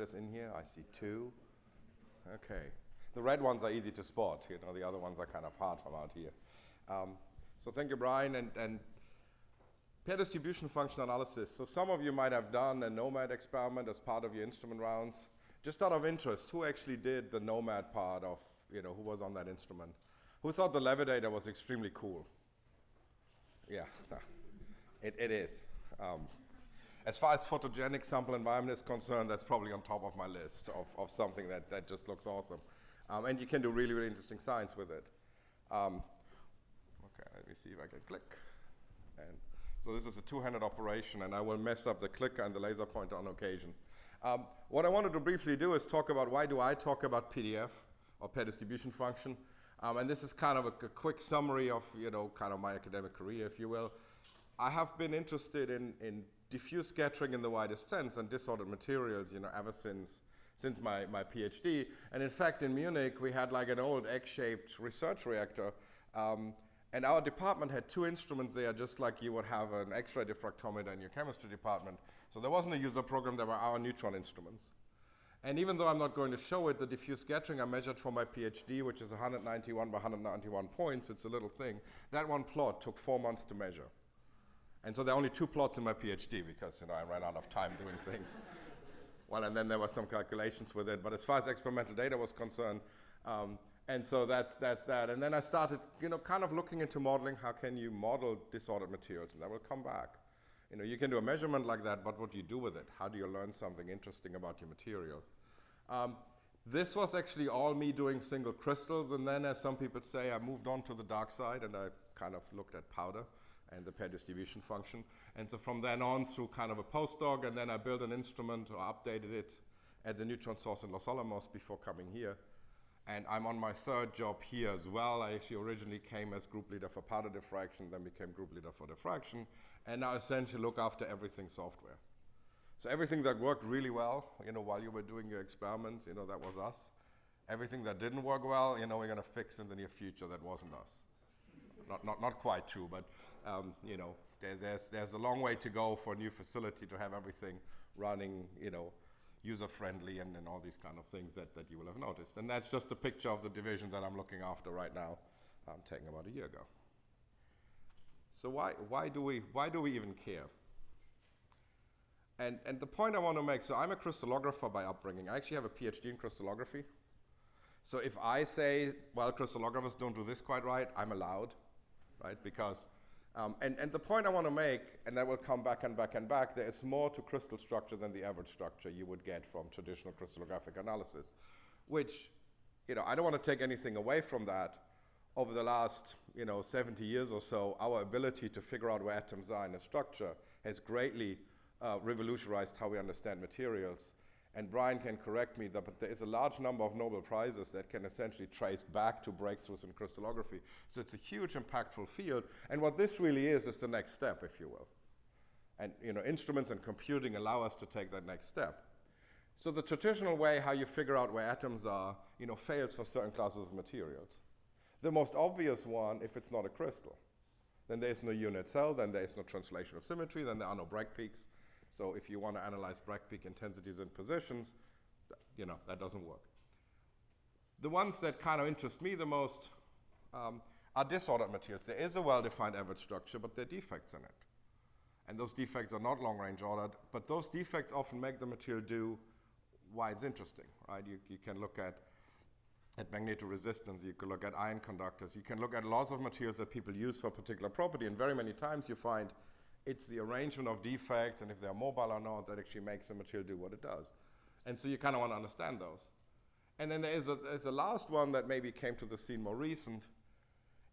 is in here? I see 2. Okay. The red ones are easy to spot. You know, the other ones are kind of hard from out here. So thank you, Brian. And pair distribution function analysis. So some of you might have done a NOMAD experiment as part of your instrument rounds. Just out of interest, who actually did the NOMAD part of, you know, who was on that instrument? Who thought the levidator was extremely cool? Yeah, it is. As far as photogenic sample environment is concerned, that's probably on top of my list of something that just looks awesome. And you can do really, really interesting science with it. Okay, let me see if I can click. And so this is a two-handed operation, and I will mess up the clicker and the laser pointer on occasion. What I wanted to briefly do is talk about why do I talk about PDF, or pair distribution function. And this is kind of a quick summary of, you know, kind of my academic career, if you will. I have been interested in diffuse scattering in the widest sense and disordered materials, you know, ever since my PhD. And in fact, in Munich, we had like an old egg-shaped research reactor. And our department had 2 instruments there, just like you would have an X-ray diffractometer in your chemistry department. So there wasn't a user program, there were our neutron instruments. And even though I'm not going to show it, the diffuse scattering I measured for my PhD, which is 191 by 191 points, it's a little thing. That one plot took 4 months to measure. And so there are only 2 plots in my PhD because, you know, I ran out of time doing things. Well, and then there were some calculations with it. But as far as experimental data was concerned, and so that's that. And then I started, you know, kind of looking into modeling. How can you model disordered materials? And I will come back. You know, you can do a measurement like that, but what do you do with it? How do you learn something interesting about your material? This was actually all me doing single crystals. And then, as some people say, I moved on to the dark side, and I kind of looked at powder and the pair distribution function. And so from then on, through kind of a postdoc, and then I built an instrument or updated it at the neutron source in Los Alamos before coming here. And I'm on my 3rd job here as well. I actually originally came as group leader for powder diffraction, then became group leader for diffraction, and now essentially look after everything software. So everything that worked really well, you know, while you were doing your experiments, you know, that was us. Everything that didn't work well, you know, we're gonna fix in the near future, that wasn't us. Not quite true, but you know, there's a long way to go for a new facility to have everything running, you know, user-friendly and all these kind of things that you will have noticed. And that's just a picture of the division that I'm looking after right now, taken about a year ago. So why do we even care? And the point I want to make, so I'm a crystallographer by upbringing. I actually have a PhD in crystallography. So if I say, well, crystallographers don't do this quite right, I'm allowed, right? Because, and the point I want to make, and that will come back and back and back, there is more to crystal structure than the average structure you would get from traditional crystallographic analysis, which, you know, I don't want to take anything away from that. Over the last, you know, 70 years or so, our ability to figure out where atoms are in a structure has greatly revolutionized how we understand materials. And Brian can correct me, but there is a large number of Nobel Prizes that can essentially trace back to breakthroughs in crystallography. So it's a huge, impactful field. And what this really is the next step, if you will. And, you know, instruments and computing allow us to take that next step. So the traditional way how you figure out where atoms are, you know, fails for certain classes of materials. The most obvious one, if it's not a crystal, then there's no unit cell, then there's no translational symmetry, then there are no Bragg peaks. So if you want to analyze Bragg peak intensities and positions, you know, that doesn't work. The ones that kind of interest me the most are disordered materials. There is a well-defined average structure, but there are defects in it. And those defects are not long-range ordered, but those defects often make the material do why it's interesting, right? You can look at magnetoresistance, you can look at ion conductors, you can look at lots of materials that people use for a particular property, and very many times you find it's the arrangement of defects and if they're mobile or not that actually makes the material do what it does. And so you kind of want to understand those. And then there's a last one that maybe came to the scene more recent.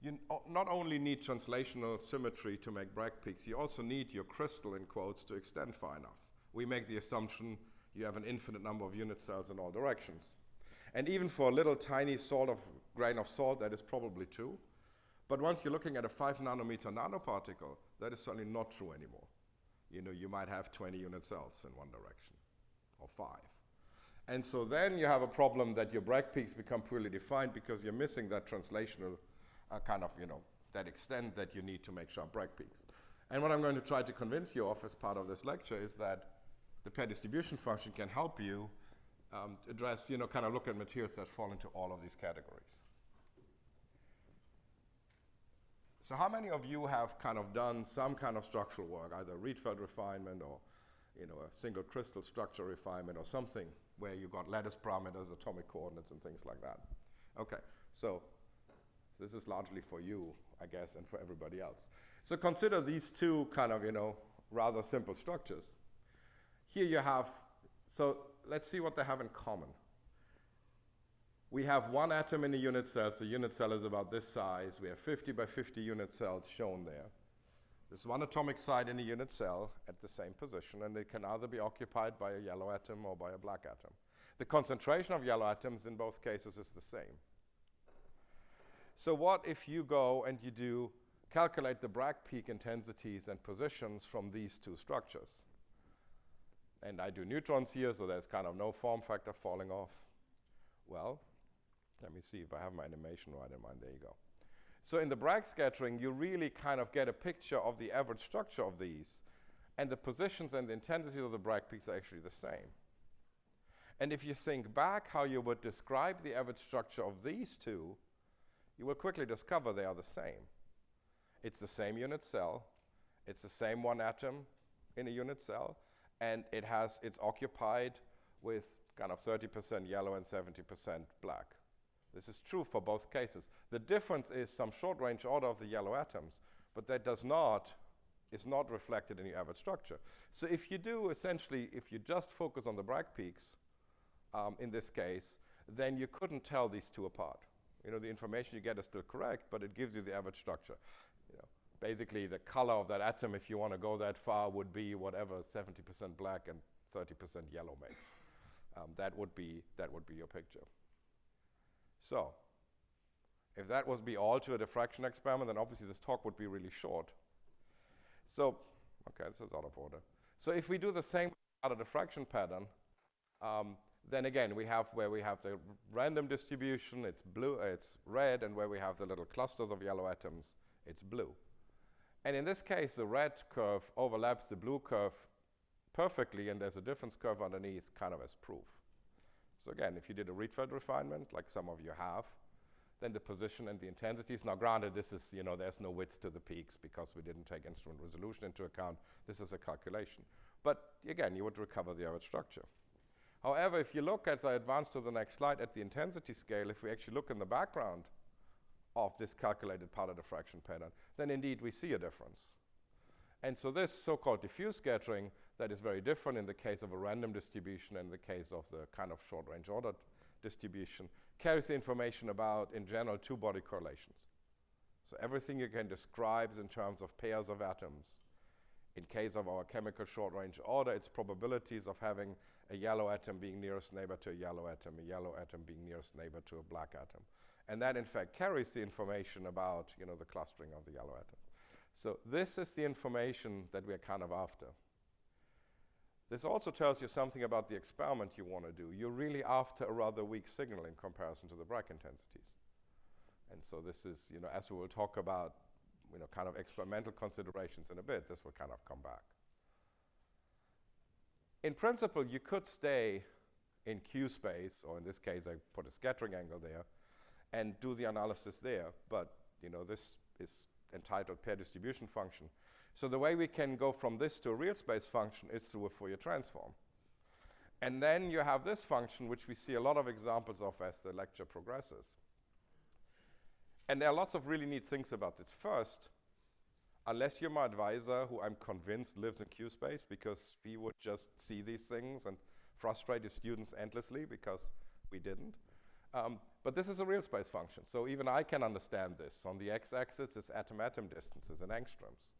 You not only need translational symmetry to make Bragg peaks, you also need your crystal, in quotes, to extend far enough. We make the assumption you have an infinite number of unit cells in all directions. And even for a little tiny grain of salt, that is probably true. But once you're looking at a 5 nanometer nanoparticle, that is certainly not true anymore. You know, you might have 20 unit cells in one direction, or 5. And so then you have a problem that your Bragg peaks become poorly defined because you're missing that translational kind of, you know, that extent that you need to make sharp Bragg peaks. And what I'm going to try to convince you of as part of this lecture is that the pair distribution function can help you address, kind of look at materials that fall into all of these categories. So how many of you have kind of done some kind of structural work, either Rietveld refinement or a single crystal structure refinement or something where you got lattice parameters, atomic coordinates, and things like that? Okay, so this is largely for you, I guess, and for everybody else. So consider these two kind of, rather simple structures. Here you have, so let's see what they have in common. We have one atom in a unit cell, so unit cell is about this size. We have 50 by 50 unit cells shown there. There's one atomic site in a unit cell at the same position, and it can either be occupied by a yellow atom or by a black atom. The concentration of yellow atoms in both cases is the same. So what if you go and you calculate the Bragg peak intensities and positions from these two structures? And I do neutrons here, so there's kind of no form factor falling off. Well, let me see if I have my animation right in mind. There you go. So in the Bragg scattering, you really kind of get a picture of the average structure of these, and the positions and the intensities of the Bragg peaks are actually the same. And if you think back how you would describe the average structure of these two, you will quickly discover they are the same. It's the same unit cell, it's the same one atom in a unit cell, and it's occupied with kind of 30% yellow and 70% black. This is true for both cases. The difference is some short-range order of the yellow atoms, but that is not reflected in the average structure. So if you just focus on the Bragg peaks, in this case, then you couldn't tell these two apart. The information you get is still correct, but it gives you the average structure. Basically, the color of that atom, if you want to go that far, would be whatever 70% black and 30% yellow makes. That would be your picture. So, if that was be all to a diffraction experiment, then obviously this talk would be really short. So, okay, this is out of order. So if we do the same diffraction pattern, then again we have the random distribution, it's blue, it's red, and where we have the little clusters of yellow atoms, it's blue. And in this case, the red curve overlaps the blue curve perfectly, and there's a difference curve underneath kind of as proof. So again, if you did a Rietveld refinement, like some of you have, then the position and the intensities, now granted this is, there's no width to the peaks because we didn't take instrument resolution into account. This is a calculation. But again, you would recover the average structure. However, if you look, as I advance to the next slide, at the intensity scale, if we actually look in the background of this calculated powder diffraction pattern, then indeed we see a difference. And so this so-called diffuse scattering that is very different in the case of a random distribution and in the case of the kind of short-range ordered distribution carries the information about, in general, two-body correlations. So everything you can describe in terms of pairs of atoms. In case of our chemical short-range order, it's probabilities of having a yellow atom being nearest neighbor to a yellow atom being nearest neighbor to a black atom. And that, in fact, carries the information about, the clustering of the yellow atoms. So this is the information that we're kind of after. This also tells you something about the experiment you want to do. You're really after a rather weak signal in comparison to the Bragg intensities. And so this is, as we will talk about, kind of experimental considerations in a bit, this will kind of come back. In principle, you could stay in Q space, or in this case, I put a scattering angle there, and do the analysis there. But, this is entitled pair distribution function. So the way we can go from this to a real space function is through a Fourier transform. And then you have this function, which we see a lot of examples of as the lecture progresses. And there are lots of really neat things about this. First, unless you're my advisor, who I'm convinced lives in Q space, because he would just see these things and frustrate his students endlessly because we didn't. But this is a real space function, so even I can understand this. On the x-axis is atom-atom distances in angstroms.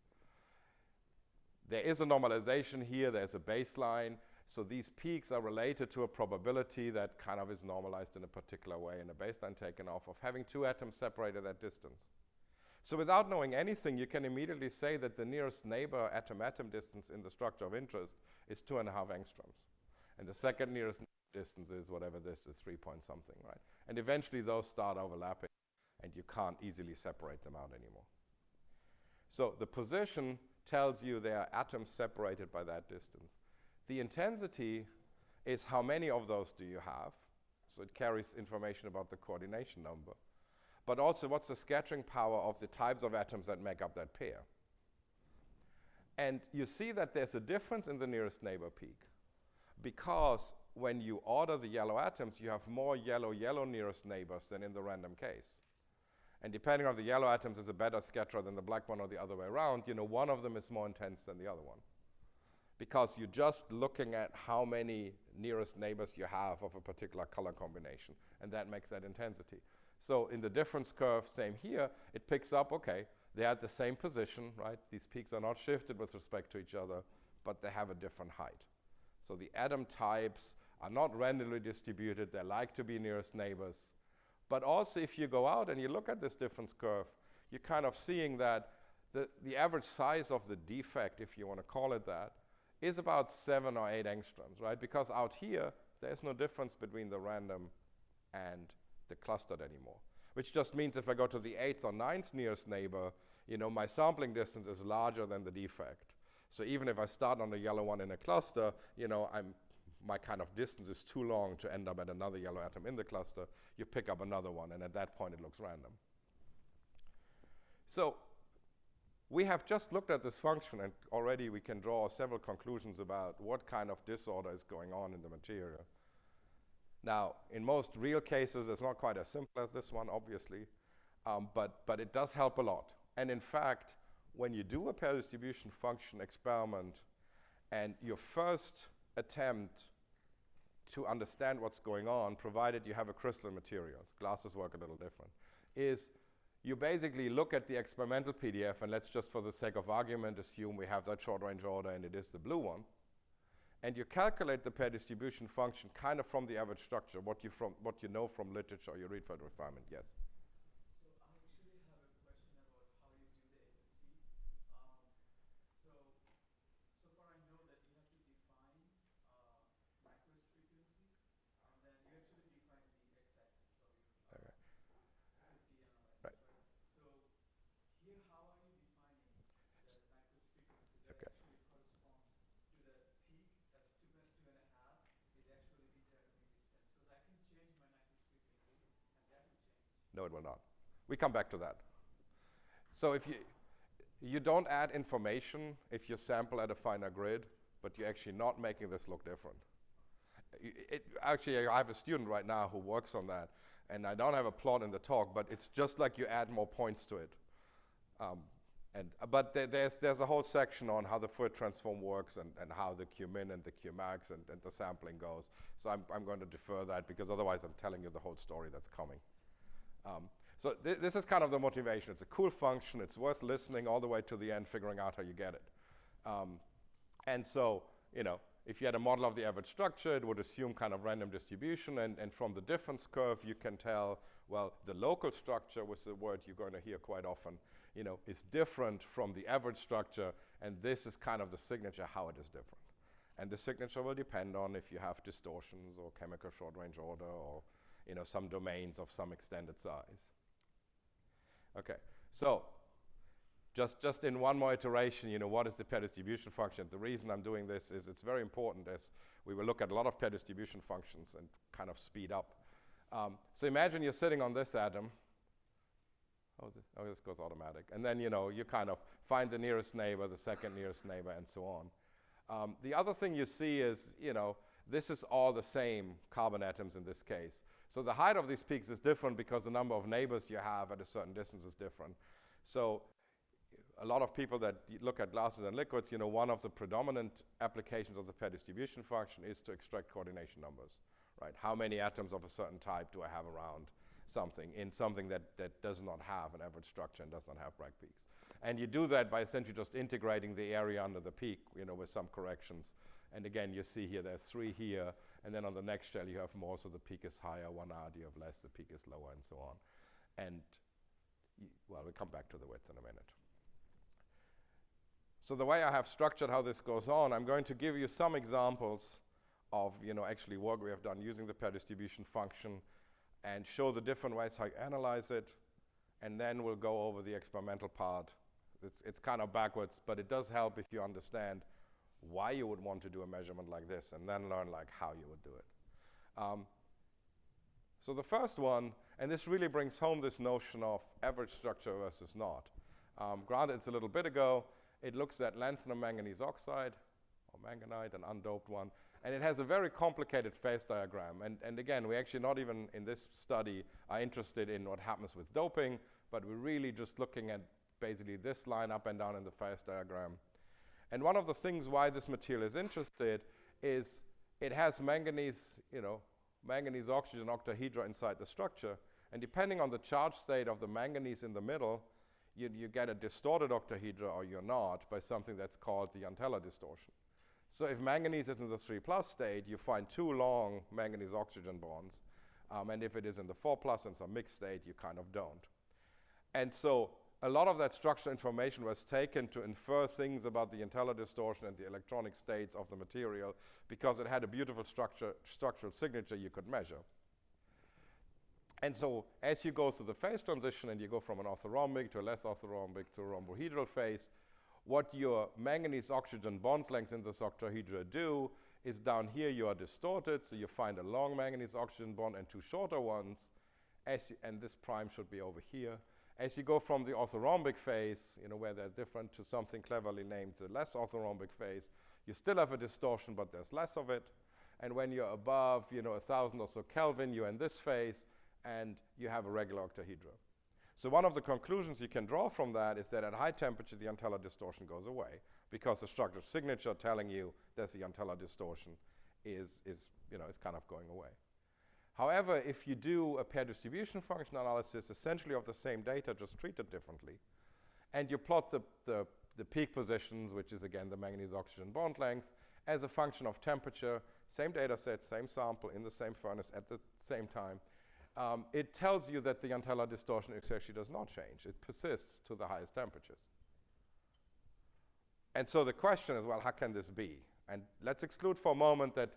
There is a normalization here, there's a baseline, so these peaks are related to a probability that kind of is normalized in a particular way and a baseline taken off of having two atoms separated at distance. So without knowing anything, you can immediately say that the nearest neighbor atom-atom distance in the structure of interest is 2.5 angstroms. And the second nearest distance is whatever this is, 3 point something, right? And eventually those start overlapping and you can't easily separate them out anymore. So the position tells you there are atoms separated by that distance. The intensity is how many of those do you have? So it carries information about the coordination number. But also, what's the scattering power of the types of atoms that make up that pair? And you see that there's a difference in the nearest neighbor peak, because when you order the yellow atoms, you have more yellow nearest neighbors than in the random case. And depending on the yellow atoms is a better scatterer than the black one or the other way around, you know, one of them is more intense than the other one, because you're just looking at how many nearest neighbors you have of a particular color combination, and that makes that intensity. So in the difference curve, same here, it picks up, okay, they're at the same position, right? These peaks are not shifted with respect to each other, but they have a different height. So the atom types are not randomly distributed, they like to be nearest neighbors. But also, if you go out and you look at this difference curve, you're kind of seeing that the average size of the defect, if you want to call it that, is about 7 or 8 angstroms, right? Because out here, there's no difference between the random and the clustered anymore. Which just means if I go to the 8th or 9th nearest neighbor, you know, my sampling distance is larger than the defect. So even if I start on the yellow one in a cluster, you know, my kind of distance is too long to end up at another yellow atom in the cluster. You pick up another one, and at that point, it looks random. So we have just looked at this function, and already we can draw several conclusions about what kind of disorder is going on in the material. Now, in most real cases, it's not quite as simple as this one, obviously, but it does help a lot. And in fact, when you do a pair distribution function experiment, and your first attempt to understand what's going on, provided you have a crystalline material, glasses work a little different, is you basically look at the experimental PDF, and let's just for the sake of argument assume we have that short range order and it is the blue one, and you calculate the pair distribution function kind of from the average structure, what you know from literature or you read for the refinement. Yes? So I actually have a question about how you do the AFT. So far I know that you have to define Nyquist frequency, and then you actually define the x-axis of your Okay. FFT analysis, Right. right? So here, how are you defining the Nyquist frequency that Okay. actually corresponds to the peak at 2.5 is actually the interatomic distance? Because I can change my Nyquist frequency, and that will change. No, it will not. We come back to that. So if you don't add information if you sample at a finer grid, but you're actually not making this look different. Actually, I have a student right now who works on that, and I don't have a plot in the talk, but it's just like you add more points to it. But there's a whole section on how the Fourier transform works and how the Qmin and the Qmax and the sampling goes. So I'm going to defer that, because otherwise I'm telling you the whole story that's coming. So this is kind of the motivation. It's a cool function. It's worth listening all the way to the end, figuring out how you get it. And so, you know, if you had a model of the average structure, it would assume kind of random distribution. And from the difference curve, you can tell, well, the local structure, was the word you're going to hear quite often, you know, is different from the average structure. And this is kind of the signature, how it is different. And the signature will depend on if you have distortions or chemical short range order or, you know, some domains of some extended size. Okay, so just in one more iteration, you know, what is the pair distribution function? The reason I'm doing this is it's very important, as we will look at a lot of pair distribution functions and kind of speed up. So imagine you're sitting on this atom. This goes automatic. And then, you know, you kind of find the nearest neighbor, the second nearest neighbor, and so on. The other thing you see is, you know, this is all the same carbon atoms in this case. So the height of these peaks is different because the number of neighbors you have at a certain distance is different. So a lot of people that look at glasses and liquids, you know, one of the predominant applications of the pair distribution function is to extract coordination numbers, right? How many atoms of a certain type do I have around something in something that does not have an average structure and does not have Bragg peaks? And you do that by essentially just integrating the area under the peak, you know, with some corrections. And again, you see here, there's 3 here, and then on the next shell you have more, so the peak is higher, 1R, you have less, the peak is lower, and so on. And, well, we'll come back to the width in a minute. So the way I have structured how this goes on, I'm going to give you some examples of, you know, actually work we have done using the pair distribution function and show the different ways how you analyze it, and then we'll go over the experimental part. It's kind of backwards, but it does help if you understand why you would want to do a measurement like this, and then learn like how you would do it. So the first one, and this really brings home this notion of average structure versus not. Granted, it's a little bit ago. It looks at lanthanum manganese oxide, or manganite, an undoped one, and it has a very complicated phase diagram. And again, we actually not even in this study are interested in what happens with doping, but we're really just looking at basically this line up and down in the phase diagram. And one of the things why this material is interested is it has manganese, manganese oxygen octahedra inside the structure. And depending on the charge state of the manganese in the middle, you get a distorted octahedra or you're not by something that's called the Jantella distortion. So if manganese is in the 3+ state, you find 2 long manganese oxygen bonds. And if it is in the 4+ and some mixed state, you kind of don't. And so a lot of that structural information was taken to infer things about the Jantella distortion and the electronic states of the material because it had a beautiful structural signature you could measure. And so as you go through the phase transition and you go from an orthorhombic to a less orthorhombic to a rhombohedral phase, what your manganese oxygen bond lengths in this octahedra do is down here you are distorted, so you find a long manganese oxygen bond and 2 shorter ones, and this prime should be over here. As you go from the orthorhombic phase, where they're different, to something cleverly named the less orthorhombic phase, you still have a distortion, but there's less of it. And when you're above, 1,000 or so Kelvin, you're in this phase, and you have a regular octahedra. So one of the conclusions you can draw from that is that at high temperature, the Jantella distortion goes away, because the structural signature telling you there's the Jantella distortion is kind of going away. However, if you do a pair distribution function analysis, essentially of the same data, just treated differently, and you plot the peak positions, which is again the manganese oxygen bond length, as a function of temperature, same data set, same sample, in the same furnace at the same time, it tells you that the Jantella distortion actually does not change. It persists to the highest temperatures. And so the question is, well, how can this be? And let's exclude for a moment that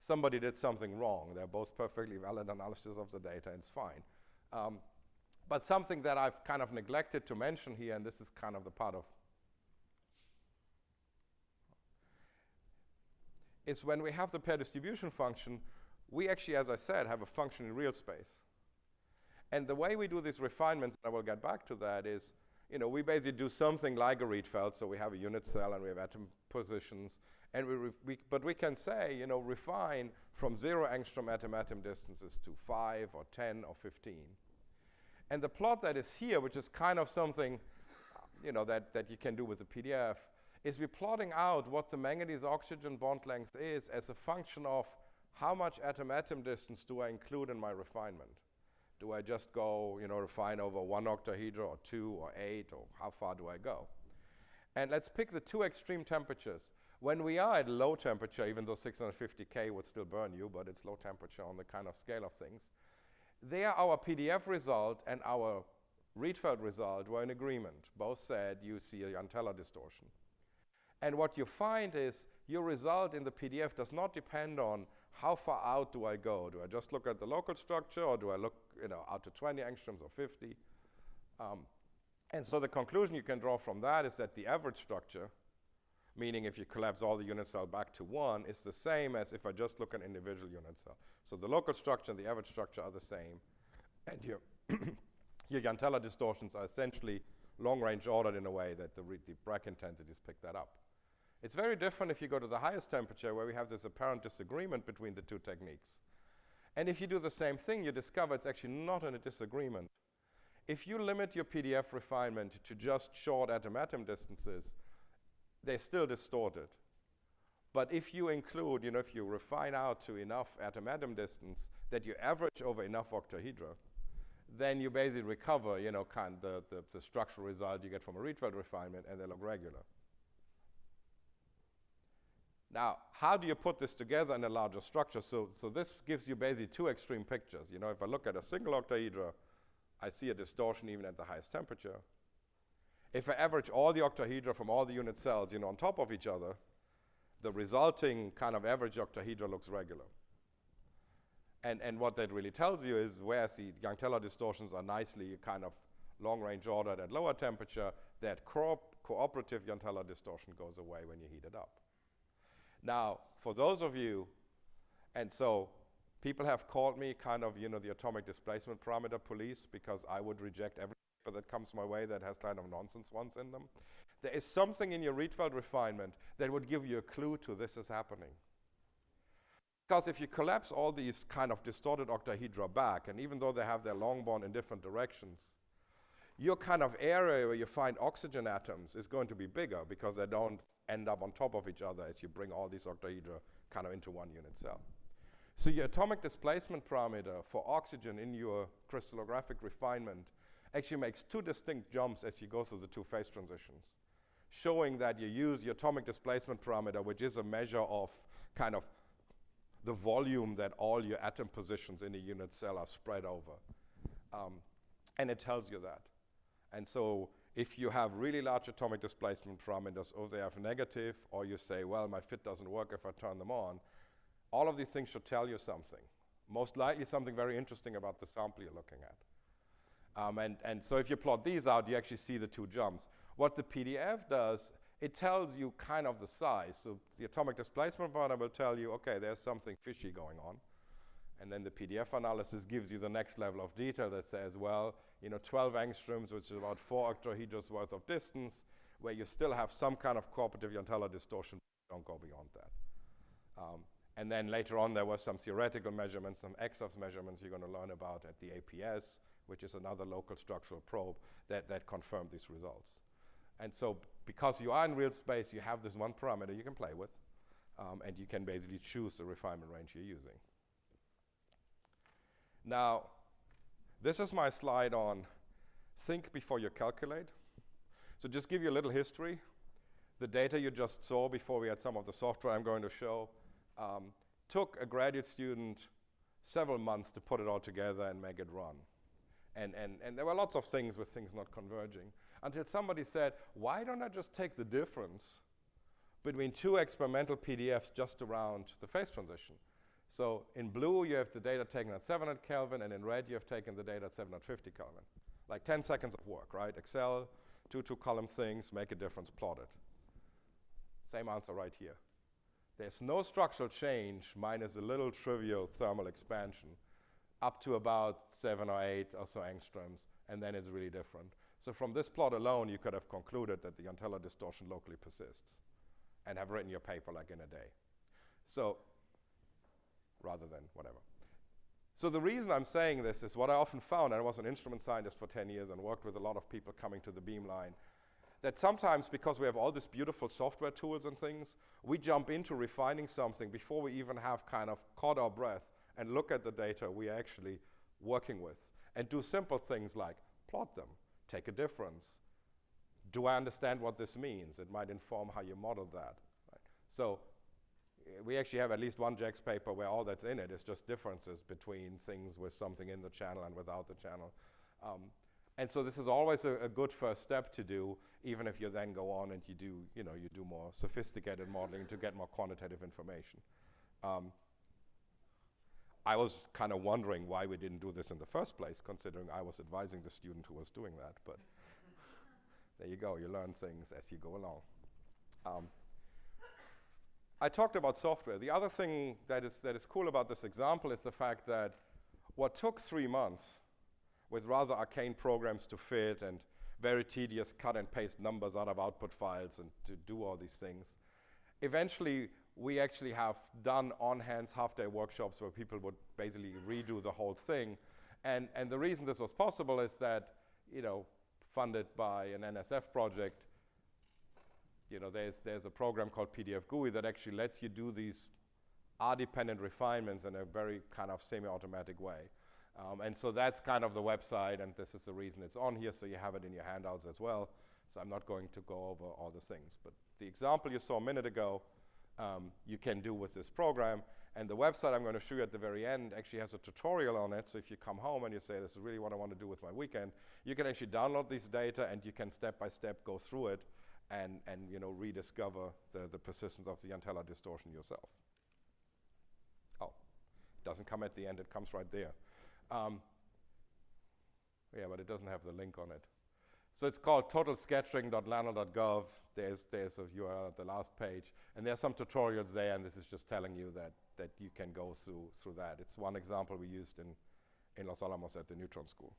somebody did something wrong. They're both perfectly valid analysis of the data, and it's fine. But something that I've kind of neglected to mention here, and this is kind of the part of, is when we have the pair distribution function, we actually, as I said, have a function in real space. And the way we do these refinements, and I will get back to that, is we basically do something like a Rietveld, so we have a unit cell and we have atom positions, and but we can say, refine from 0 angstrom atom-atom distances to 5 or 10 or 15. And the plot that is here, which is kind of something, that you can do with the PDF, is we're plotting out what the manganese oxygen bond length is as a function of how much atom-atom distance do I include in my refinement. Do I just go, refine over 1 octahedra or 2 or 8, or how far do I go? And let's pick the 2 extreme temperatures. When we are at low temperature, even though 650 K would still burn you, but it's low temperature on the kind of scale of things, there our PDF result and our Rietveld result were in agreement. Both said you see a Jantella distortion. And what you find is your result in the PDF does not depend on how far out do I go. Do I just look at the local structure, or do I look out to 20 angstroms or 50? And so the conclusion you can draw from that is that the average structure, meaning if you collapse all the unit cell back to 1, is the same as if I just look at individual unit cell. So the local structure and the average structure are the same. And your Jantella distortions are essentially long-range ordered in a way that the Bragg intensities pick that up. It's very different if you go to the highest temperature, where we have this apparent disagreement between the 2 techniques. And if you do the same thing, you discover it's actually not in a disagreement. If you limit your PDF refinement to just short atom-atom distances, they're still distorted. But if you include, if you refine out to enough atom-atom distance that you average over enough octahedra, then you basically recover, kind of the structural result you get from a Rietveld refinement, and they look regular. Now, how do you put this together in a larger structure? So this gives you basically 2 extreme pictures. If I look at a single octahedra, I see a distortion even at the highest temperature. If I average all the octahedra from all the unit cells, on top of each other, the resulting kind of average octahedra looks regular. And what that really tells you is, whereas the Jantella distortions are nicely kind of long-range ordered at lower temperature, that cooperative Jantella distortion goes away when you heat it up. Now, for those of you, and so people have called me kind of, the atomic displacement parameter police, because I would reject every paper that comes my way that has kind of nonsense ones in them. There is something in your Rietveld refinement that would give you a clue to this is happening. Because if you collapse all these kind of distorted octahedra back, and even though they have their long bond in different directions, your kind of area where you find oxygen atoms is going to be bigger because they don't end up on top of each other as you bring all these octahedra kind of into one unit cell. So your atomic displacement parameter for oxygen in your crystallographic refinement actually makes two distinct jumps as you go through the two phase transitions, showing that you use your atomic displacement parameter, which is a measure of kind of the volume that all your atom positions in a unit cell are spread over. And it tells you that. And so if you have really large atomic displacement parameters, or they have negative, or you say, well, my fit doesn't work if I turn them on, all of these things should tell you something. Most likely something very interesting about the sample you're looking at. And so if you plot these out, you actually see the two jumps. What the PDF does, it tells you kind of the size. So the atomic displacement parameter will tell you, okay, there's something fishy going on. And then the PDF analysis gives you the next level of detail that says, well, 12 angstroms, which is about 4 octahedras worth of distance, where you still have some kind of cooperative Jantala distortion. Don't go beyond that. And then later on, there were some theoretical measurements, some EXAFS measurements you're going to learn about at the APS, which is another local structural probe that confirmed these results. And so because you are in real space, you have this one parameter you can play with, and you can basically choose the refinement range you're using. Now, this is my slide on think before you calculate. So just give you a little history. The data you just saw before we had some of the software I'm going to show took a graduate student several months to put it all together and make it run. And there were lots of things with things not converging, until somebody said, why don't I just take the difference between two experimental PDFs just around the phase transition? So in blue, you have the data taken at 700 Kelvin, and in red, you have taken the data at 750 Kelvin. Like 10 seconds of work, right? Excel, two column things, make a difference, plot it. Same answer right here. There's no structural change minus a little trivial thermal expansion up to about 7 or 8 or so angstroms, and then it's really different. So from this plot alone, you could have concluded that the Jantala distortion locally persists and have written your paper like in a day. So rather than whatever. So the reason I'm saying this is what I often found, and I was an instrument scientist for 10 years and worked with a lot of people coming to the beamline, that sometimes because we have all these beautiful software tools and things, we jump into refining something before we even have kind of caught our breath and look at the data we are actually working with and do simple things like plot them, take a difference. Do I understand what this means? It might inform how you model that. Right? So we actually have at least one JAX paper where all that's in it is just differences between things with something in the channel and without the channel. And so this is always a good first step to do, even if you then go on and you do more sophisticated modeling to get more quantitative information. I was kind of wondering why we didn't do this in the first place, considering I was advising the student who was doing that. But there you go, you learn things as you go along. I talked about software. The other thing that is cool about this example is the fact that what took 3 months with rather arcane programs to fit and very tedious cut and paste numbers out of output files and to do all these things, eventually we actually have done on-hands half-day workshops where people would basically redo the whole thing. And the reason this was possible is that, funded by an NSF project, there's a program called PDF GUI that actually lets you do these R-dependent refinements in a very kind of semi-automatic way. And so that's kind of the website, and this is the reason it's on here, so you have it in your handouts as well. So I'm not going to go over all the things. But the example you saw a minute ago, you can do with this program. And the website I'm going to show you at the very end actually has a tutorial on it. So if you come home and you say, this is really what I want to do with my weekend, you can actually download this data and you can step-by-step go through it and rediscover the persistence of the Jantala distortion yourself. Oh, it doesn't come at the end, it comes right there. Yeah, but it doesn't have the link on it. So it's called totalscattering.nano.gov. There's a URL at the last page. And there's some tutorials there, and this is just telling you that you can go through that. It's one example we used in Los Alamos at the Neutron School.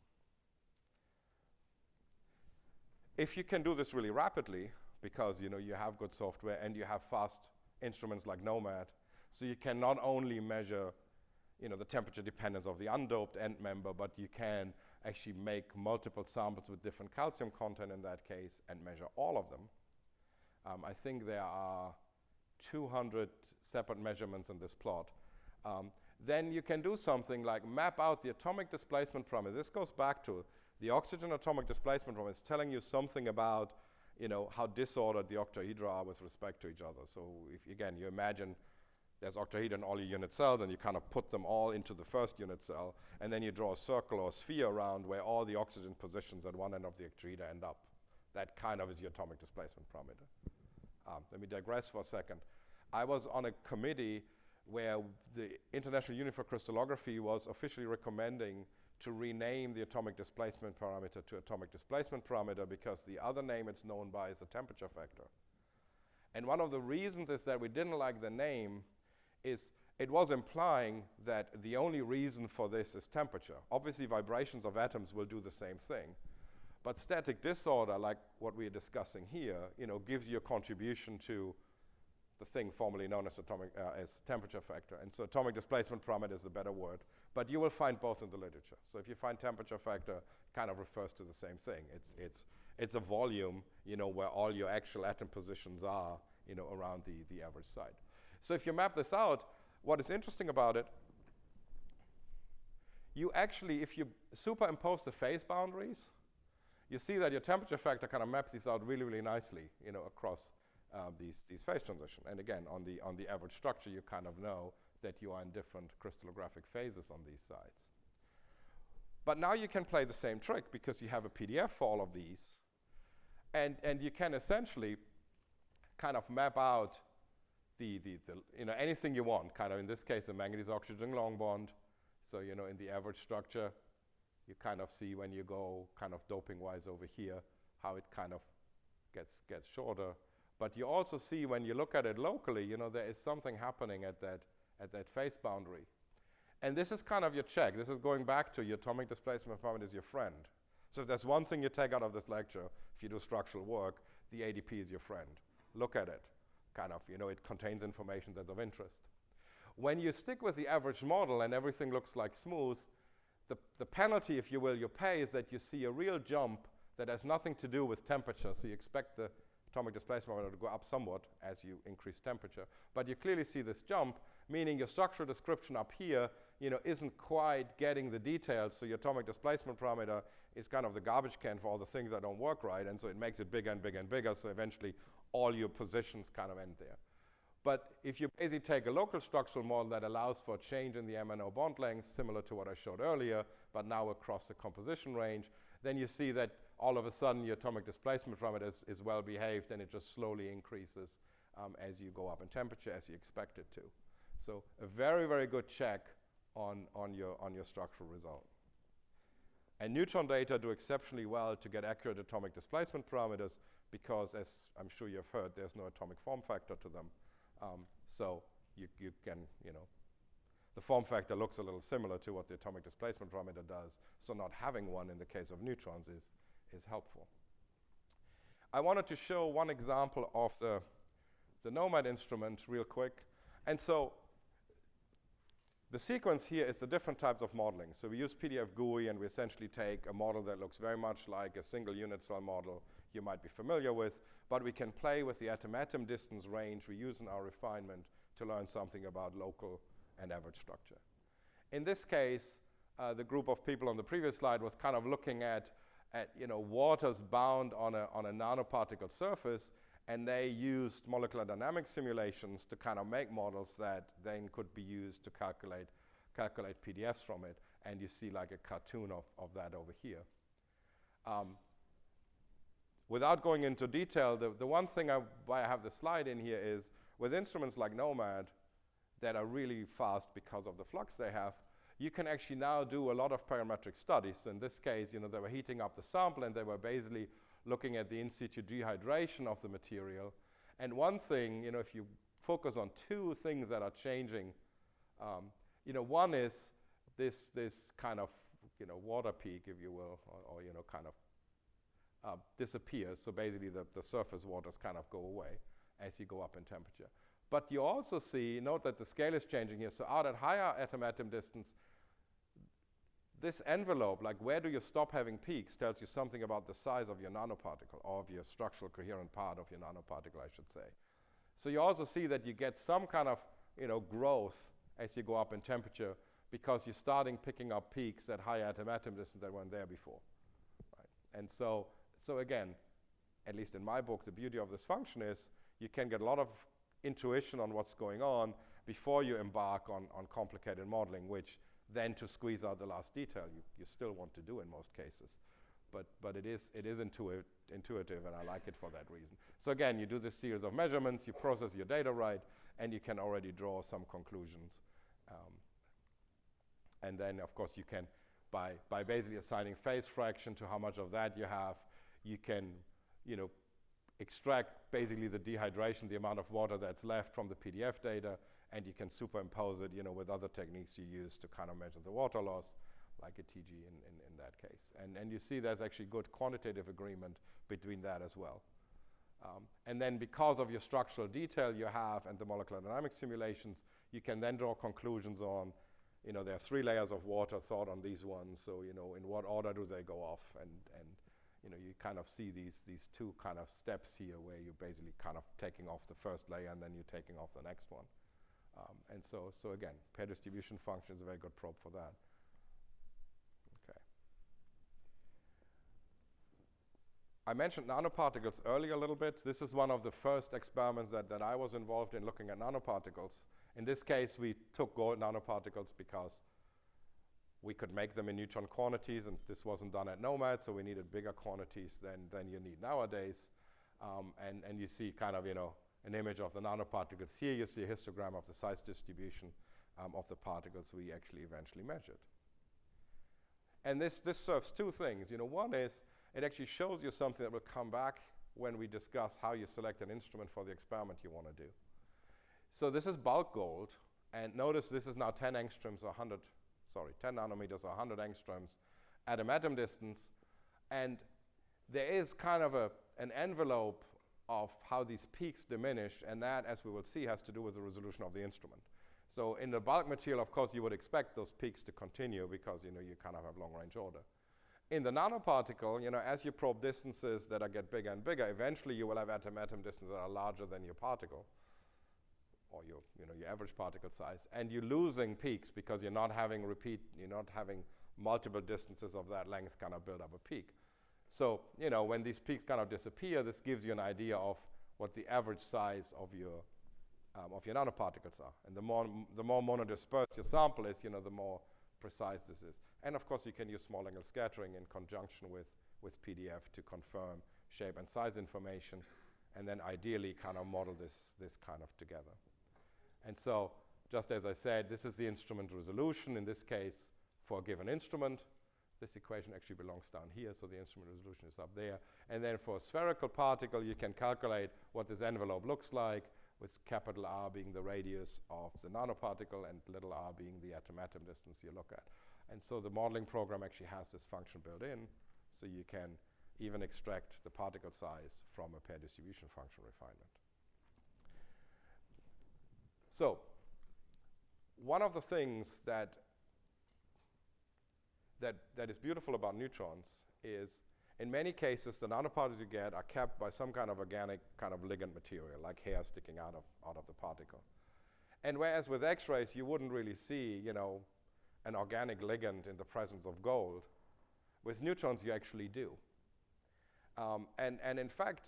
If you can do this really rapidly, because you have good software and you have fast instruments like NOMAD, so you can not only measure the temperature dependence of the undoped end member, but you can actually make multiple samples with different calcium content in that case and measure all of them. I think there are 200 separate measurements in this plot. Then you can do something like map out the atomic displacement parameter. This goes back to the oxygen atomic displacement parameter. It's telling you something about how disordered the octahedra are with respect to each other. So if, again, you imagine there's octahedra in all your unit cells, and you kind of put them all into the first unit cell, and then you draw a circle or a sphere around where all the oxygen positions at one end of the octahedra end up. That kind of is your atomic displacement parameter. Let me digress for a second. I was on a committee where the International Union for Crystallography was officially recommending to rename the atomic displacement parameter to atomic displacement parameter, because the other name it's known by is the temperature factor. And one of the reasons is that we didn't like the name is it was implying that the only reason for this is temperature. Obviously, vibrations of atoms will do the same thing. But static disorder, like what we're discussing here, gives you a contribution to the thing formerly known as as temperature factor. And so atomic displacement parameter is the better word. But you will find both in the literature. So if you find temperature factor, kind of refers to the same thing. It's a volume, where all your actual atom positions are, around the average site. So if you map this out, what is interesting about it, you actually, if you superimpose the phase boundaries, you see that your temperature factor kind of maps these out really, really nicely, across these phase transition. And again, on the average structure, you kind of know that you are in different crystallographic phases on these sides. But now you can play the same trick, because you have a PDF for all of these, and you can essentially kind of map out anything you want. Kind of in this case, the manganese oxygen long bond. So in the average structure, you kind of see when you go kind of doping wise over here, how it kind of gets shorter. But you also see when you look at it locally, there is something happening at that phase boundary. And this is kind of your check. This is going back to your atomic displacement parameter is your friend. So if there's one thing you take out of this lecture, if you do structural work, the ADP is your friend. Look at it. Kind of, it contains information that's of interest. When you stick with the average model and everything looks like smooth, the penalty, if you will, you pay is that you see a real jump that has nothing to do with temperature. So you expect the atomic displacement parameter to go up somewhat as you increase temperature. But you clearly see this jump, meaning your structural description up here, isn't quite getting the details. So your atomic displacement parameter is kind of the garbage can for all the things that don't work right. And so it makes it bigger and bigger and bigger. So eventually all your positions kind of end there. But if you basically take a local structural model that allows for a change in the MNO bond length, similar to what I showed earlier, but now across the composition range, then you see that all of a sudden your atomic displacement parameter is well behaved, and it just slowly increases as you go up in temperature, as you expect it to. So a very, very good check on your structural result. And neutron data do exceptionally well to get accurate atomic displacement parameters, because, as I'm sure you've heard, there's no atomic form factor to them. So you can, the form factor looks a little similar to what the atomic displacement parameter does. So not having one in the case of neutrons is helpful. I wanted to show one example of the NOMAD instrument real quick. And so the sequence here is the different types of modeling. So we use PDF GUI, and we essentially take a model that looks very much like a single unit cell model you might be familiar with, but we can play with the atom-atom distance range we use in our refinement to learn something about local and average structure. In this case, the group of people on the previous slide was kind of looking at waters bound on a nanoparticle surface, and they used molecular dynamics simulations to kind of make models that then could be used to calculate PDFs from it. And you see like a cartoon of that over here. Without going into detail, the one thing why I have the slide in here is with instruments like NOMAD that are really fast because of the flux they have, you can actually now do a lot of parametric studies. In this case, they were heating up the sample, and they were basically looking at the in-situ dehydration of the material. And one thing, if you focus on two things that are changing, one is this kind of, water peak, if you will, or kind of disappears. So basically the surface waters kind of go away as you go up in temperature. But you also see, note that the scale is changing here. So out at higher atom distance, this envelope, like where do you stop having peaks, tells you something about the size of your nanoparticle, or of your structural coherent part of your nanoparticle, I should say. So you also see that you get some kind of growth as you go up in temperature, because you're starting picking up peaks at high atom distance that weren't there before. Right? And so again, at least in my book, the beauty of this function is you can get a lot of intuition on what's going on before you embark on complicated modeling, which then to squeeze out the last detail you still want to do in most cases. But it is intuitive, and I like it for that reason. So again, you do this series of measurements, you process your data right, and you can already draw some conclusions. And then, of course, you can, by basically assigning phase fraction to how much of that you have, you can, extract basically the dehydration, the amount of water that's left from the PDF data, and you can superimpose it, with other techniques you use to kind of measure the water loss, like a TG in that case. And you see there's actually good quantitative agreement between that as well. And then because of your structural detail you have and the molecular dynamics simulations, you can then draw conclusions on, there are 3 layers of water thought on these ones, so, in what order do they go off? And you kind of see these two kind of steps here where you're basically kind of taking off the first layer and then you're taking off the next one. And so again, pair distribution function is a very good probe for that. Okay. I mentioned nanoparticles earlier a little bit. This is one of the first experiments that I was involved in looking at nanoparticles. In this case, we took gold nanoparticles because we could make them in neutron quantities, and this wasn't done at NOMAD, so we needed bigger quantities than you need nowadays. And you see kind of, an image of the nanoparticles here. You see a histogram of the size distribution of the particles we actually eventually measured. And this serves two things. One is it actually shows you something that will come back when we discuss how you select an instrument for the experiment you want to do. So this is bulk gold, and notice this is now 10 angstroms or 10 nanometers or 100 angstroms at atom distance, and there is kind of an envelope of how these peaks diminish, and that, as we will see, has to do with the resolution of the instrument. So in the bulk material, of course, you would expect those peaks to continue because you kind of have long-range order. In the nanoparticle, as you probe distances that get bigger and bigger, eventually you will have atom distances that are larger than your particle, or your average particle size, and you're losing peaks because you're not having multiple distances of that length kind of build up a peak. So, when these peaks kind of disappear, this gives you an idea of what the average size of your nanoparticles are. And the more monodispersed your sample is, the more precise this is. And of course, you can use small angle scattering in conjunction with PDF to confirm shape and size information, and then ideally kind of model this kind of together. And so, just as I said, this is the instrument resolution, in this case, for a given instrument. This equation actually belongs down here, so the instrument resolution is up there. And then for a spherical particle, you can calculate what this envelope looks like, with capital R being the radius of the nanoparticle and little r being the atom distance you look at. And so the modeling program actually has this function built in, so you can even extract the particle size from a pair distribution function refinement. So one of the things that is beautiful about neutrons is, in many cases, the nanoparticles you get are kept by some kind of organic kind of ligand material, like hair sticking out of the particle. And whereas with X-rays, you wouldn't really see, an organic ligand in the presence of gold, with neutrons you actually do. And in fact,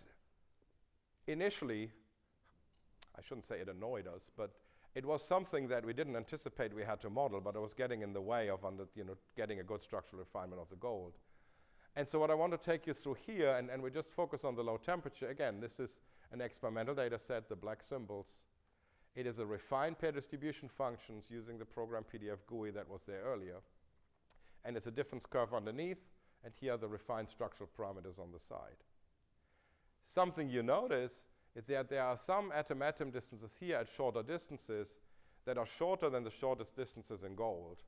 initially, I shouldn't say it annoyed us, but it was something that we didn't anticipate we had to model, but it was getting in the way of getting a good structural refinement of the gold. And so what I want to take you through here, and we just focus on the low temperature. Again, this is an experimental data set, the black symbols. It is a refined pair distribution functions using the program PDF GUI that was there earlier. And it's a difference curve underneath, and here are the refined structural parameters on the side. Something you notice is that there are some atom-atom distances here at shorter distances that are shorter than the shortest distances in gold.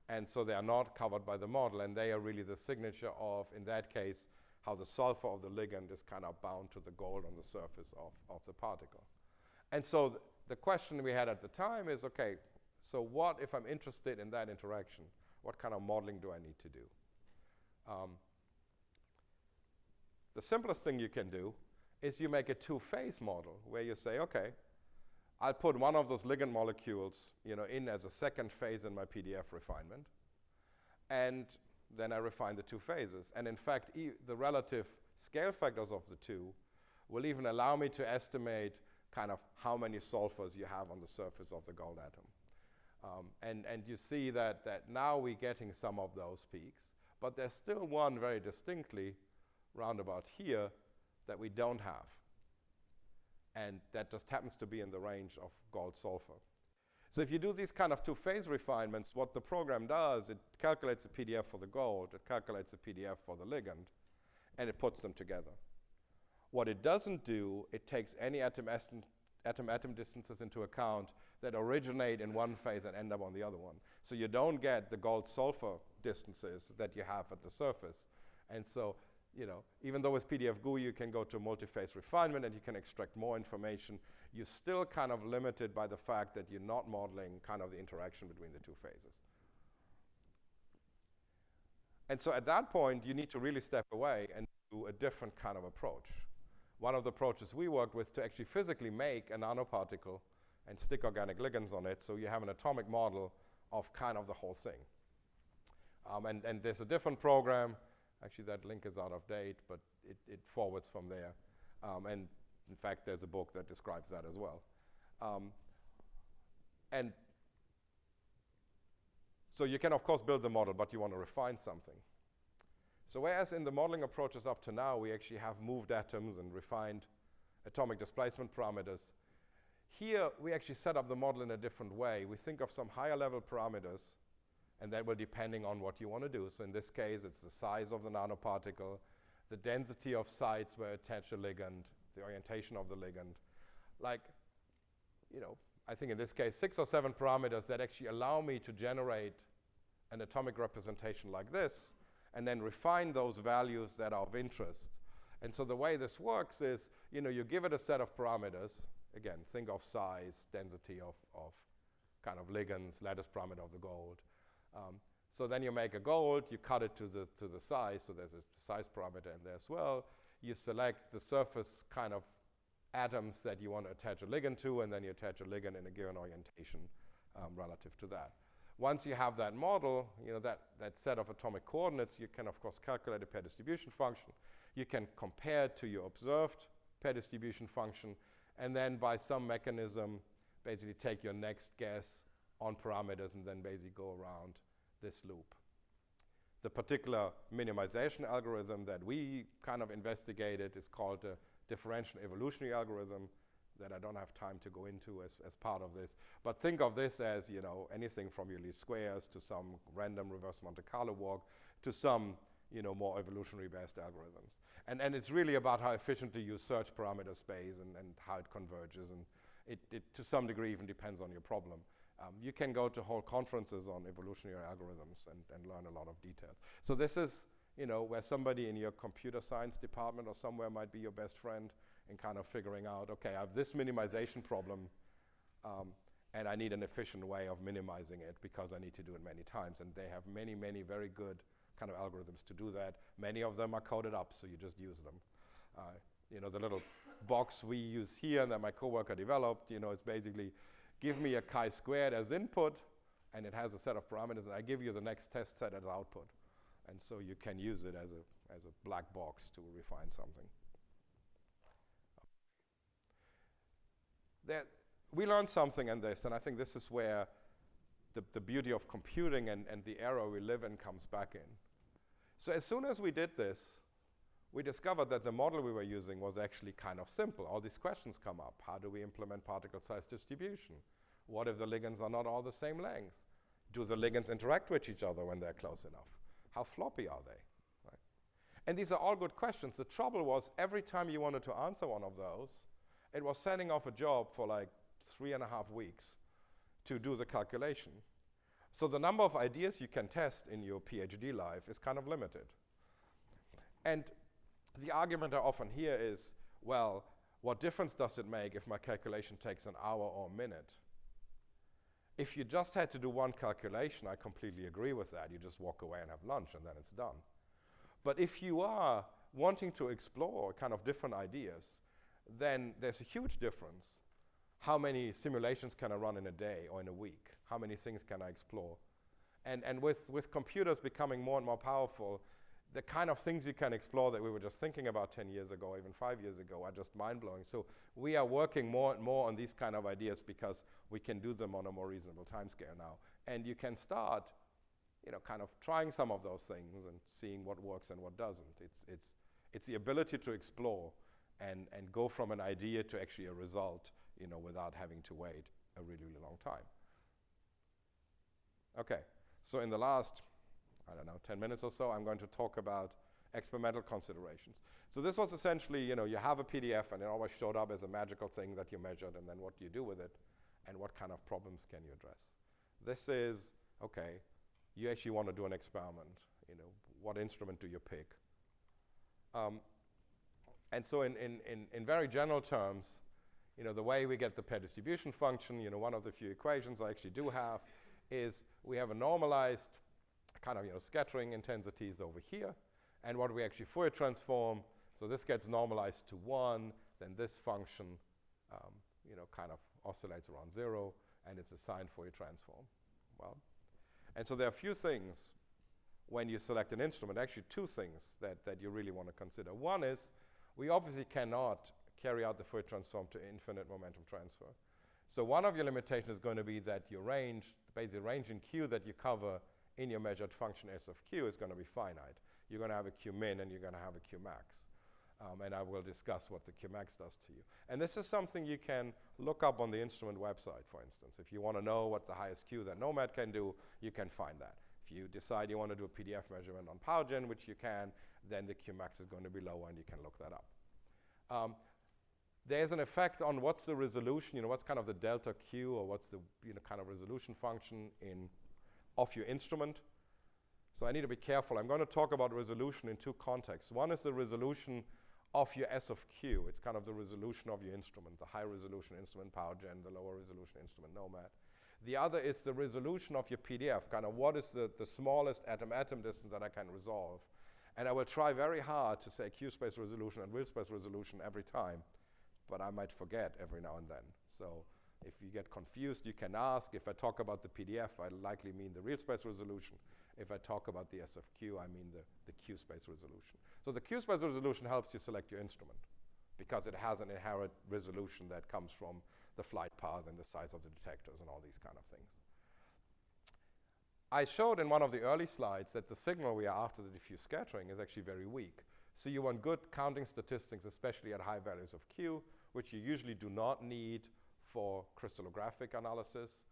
And so they are not covered by the model, and they are really the signature of, in that case, how the sulfur of the ligand is kind of bound to the gold on the surface of the particle. And so the question we had at the time is, okay, so what if I'm interested in that interaction? What kind of modeling do I need to do? The simplest thing you can do is you make a two-phase model where you say, okay, I'll put one of those ligand molecules, in as a second phase in my PDF refinement, and then I refine the two phases. And in fact, the relative scale factors of the two will even allow me to estimate kind of how many sulfurs you have on the surface of the gold atom. And you see that now we're getting some of those peaks, but there's still one very distinctly round about here that we don't have. And that just happens to be in the range of gold sulfur. So if you do these kind of two-phase refinements, what the program does, it calculates the PDF for the gold, it calculates the PDF for the ligand, and it puts them together. What it doesn't do, it takes any atom-atom distances into account that originate in one phase and end up on the other one. So you don't get the gold-sulfur distances that you have at the surface. And so, even though with PDF GUI you can go to multi-phase refinement and you can extract more information, you're still kind of limited by the fact that you're not modeling kind of the interaction between the two phases. And so at that point, you need to really step away and do a different kind of approach. One of the approaches we worked with to actually physically make a nanoparticle and stick organic ligands on it so you have an atomic model of kind of the whole thing. And there's a different program. Actually, that link is out of date, but it forwards from there. And in fact, there's a book that describes that as well. And so you can, of course, build the model, but you want to refine something. So whereas in the modeling approaches up to now, we actually have moved atoms and refined atomic displacement parameters, here we actually set up the model in a different way. We think of some higher level parameters, and that will depending on what you want to do. So in this case, it's the size of the nanoparticle, the density of sites where attach a ligand, the orientation of the ligand. I think in this case, 6 or 7 parameters that actually allow me to generate an atomic representation like this, and then refine those values that are of interest. And so the way this works is, you give it a set of parameters. Again, think of size, density of kind of ligands, lattice parameter of the gold. So then you make a gold, you cut it to the size, so there's a size parameter in there as well. You select the surface kind of atoms that you want to attach a ligand to, and then you attach a ligand in a given orientation relative to that. Once you have that model, that set of atomic coordinates, you can, of course, calculate a pair distribution function. You can compare it to your observed pair distribution function, and then by some mechanism, basically take your next guess on parameters and then basically go around this loop. The particular minimization algorithm that we kind of investigated is called the differential evolutionary algorithm that I don't have time to go into as part of this. But think of this as, anything from your least squares to some random reverse Monte Carlo walk to some, more evolutionary based algorithms. And it's really about how efficiently you search parameter space and how it converges. And it to some degree even depends on your problem. You can go to whole conferences on evolutionary algorithms and learn a lot of details. So this is, where somebody in your computer science department or somewhere might be your best friend in kind of figuring out, okay, I have this minimization problem, and I need an efficient way of minimizing it because I need to do it many times. And they have many, many very good kind of algorithms to do that. Many of them are coded up, so you just use them. The little box we use here that my coworker developed, it's basically, give me a chi-squared as input, and it has a set of parameters, and I give you the next test set as output. And so you can use it as a black box to refine something. We learned something in this, and I think this is where the beauty of computing and the era we live in comes back in. So as soon as we did this, we discovered that the model we were using was actually kind of simple. All these questions come up. How do we implement particle size distribution? What if the ligands are not all the same length? Do the ligands interact with each other when they're close enough? How floppy are they? Right? And these are all good questions. The trouble was every time you wanted to answer one of those, it was sending off a job for like 3.5 weeks to do the calculation. So the number of ideas you can test in your PhD life is kind of limited. And the argument I often hear is, well, what difference does it make if my calculation takes an hour or a minute? If you just had to do one calculation, I completely agree with that. You just walk away and have lunch and then it's done. But if you are wanting to explore kind of different ideas, then there's a huge difference. How many simulations can I run in a day or in a week? How many things can I explore? And with computers becoming more and more powerful, the kind of things you can explore that we were just thinking about 10 years ago, even 5 years ago, are just mind-blowing. So we are working more and more on these kind of ideas because we can do them on a more reasonable timescale now. And you can start, kind of trying some of those things and seeing what works and what doesn't. It's the ability to explore and go from an idea to actually a result, without having to wait a really, really long time. Okay, so in the last, 10 minutes or so, I'm going to talk about experimental considerations. So this was essentially, you have a PDF and it always showed up as a magical thing that you measured, and then what do you do with it, and what kind of problems can you address? This is, okay, you actually want to do an experiment, what instrument do you pick? And so in very general terms, the way we get the pair distribution function, one of the few equations I actually do have is we have a normalized kind of scattering intensities over here, and what we actually Fourier transform, so this gets normalized to 1, then this function kind of oscillates around 0, and it's a sine Fourier transform. Well, and so there are a few things when you select an instrument, actually two things that you really want to consider. One is we obviously cannot carry out the Fourier transform to infinite momentum transfer. So one of your limitations is going to be that your range, basically the range in Q that you cover in your measured function S of Q is going to be finite. You're going to have a Q min and you're going to have a Q max. And I will discuss what the Q max does to you. And this is something you can look up on the instrument website, for instance. If you want to know what the highest Q that Nomad can do, you can find that. If you decide you want to do a PDF measurement on power gen, which you can, then the Q max is going to be lower and you can look that up. There's an effect on what's the resolution, what's kind of the delta Q, or what's the kind of resolution function of your instrument. So I need to be careful. I'm going to talk about resolution in two contexts. One is the resolution of your S of Q. It's kind of the resolution of your instrument, the high resolution instrument power gen, the lower resolution instrument Nomad. The other is the resolution of your PDF, kind of what is the smallest atom-atom distance that I can resolve. And I will try very hard to say Q space resolution and real space resolution every time, but I might forget every now and then. So if you get confused, you can ask. If I talk about the PDF, I likely mean the real space resolution. If I talk about the S of Q, I mean the Q space resolution. So the Q space resolution helps you select your instrument because it has an inherent resolution that comes from the flight path and the size of the detectors and all these kind of things. I showed in one of the early slides that the signal we are after the diffuse scattering is actually very weak. So you want good counting statistics, especially at high values of Q, which you usually do not need for crystallographic analysis.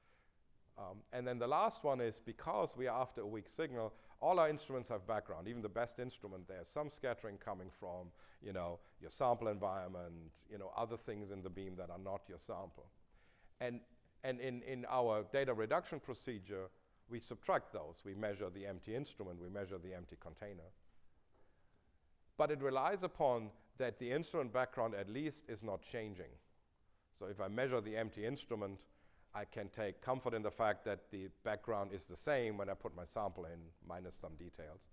And then the last one is because we are after a weak signal, all our instruments have background. Even the best instrument, there's some scattering coming from your sample environment, other things in the beam that are not your sample. And in our data reduction procedure, we subtract those. We measure the empty instrument, we measure the empty container. But it relies upon that the instrument background at least is not changing. So if I measure the empty instrument, I can take comfort in the fact that the background is the same when I put my sample in, minus some details.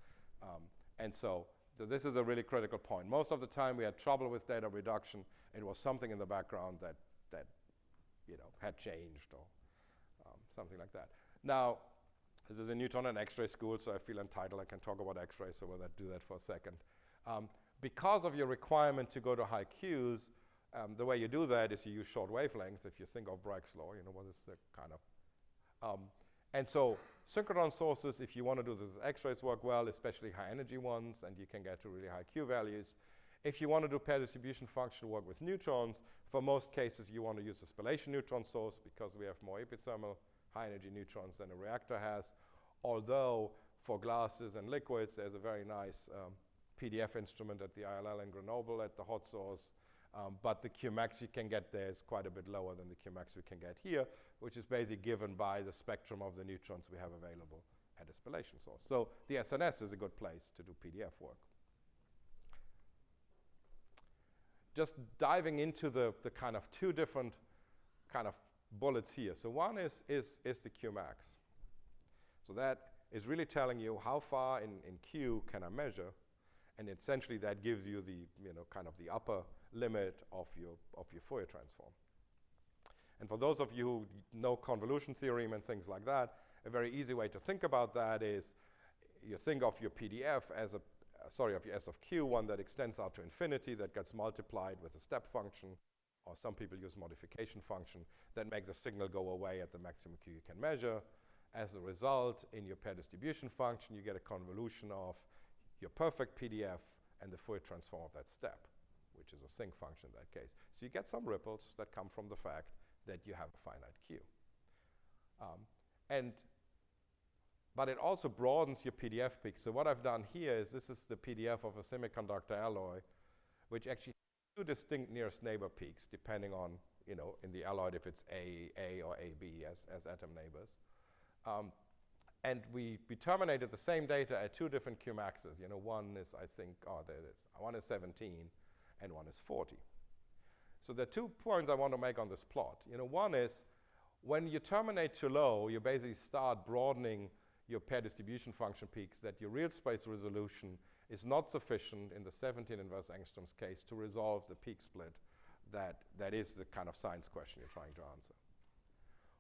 And so this is a really critical point. Most of the time we had trouble with data reduction. It was something in the background that had changed or something like that. Now, this is a neutron and X-ray school, so I feel entitled. I can talk about X-ray, so we'll do that for a second. Because of your requirement to go to high Qs, the way you do that is you use short wavelengths. If you think of Bragg's law, what is the kind of, And so synchrotron sources, if you want to do this, X-rays work well, especially high energy ones, and you can get to really high Q values. If you want to do pair distribution function work with neutrons, for most cases you want to use a spallation neutron source because we have more epithermal high energy neutrons than a reactor has. Although for glasses and liquids, there's a very nice PDF instrument at the ILL in Grenoble at the hot source. But the Qmax you can get there is quite a bit lower than the Qmax we can get here, which is basically given by the spectrum of the neutrons we have available at a spallation source. So the SNS is a good place to do PDF work. Just diving into the kind of two different kind of bullets here. So one is the Qmax. So that is really telling you how far in Q can I measure, and essentially that gives you the kind of the upper limit of your Fourier transform. And for those of you who know convolution theorem and things like that, a very easy way to think about that is you think of your PDF as of your S of Q, one that extends out to infinity, that gets multiplied with a step function, or some people use modification function, that makes the signal go away at the maximum Q you can measure. As a result, in your pair distribution function, you get a convolution of your perfect PDF and the Fourier transform of that step, which is a sinc function in that case. So you get some ripples that come from the fact that you have a finite Q. But it also broadens your PDF peak. So what I've done here is this is the PDF of a semiconductor alloy, which actually has two distinct nearest neighbor peaks, depending on, in the alloy if it's A or AB as atom neighbors. And we terminated the same data at two different Qmaxes. One is, I think, there it is. One is 17 and one is 40. So there are 2 points I want to make on this plot. One is when you terminate too low, you basically start broadening your pair distribution function peaks, that your real space resolution is not sufficient in the 17 inverse angstroms case to resolve the peak split that is the kind of science question you're trying to answer.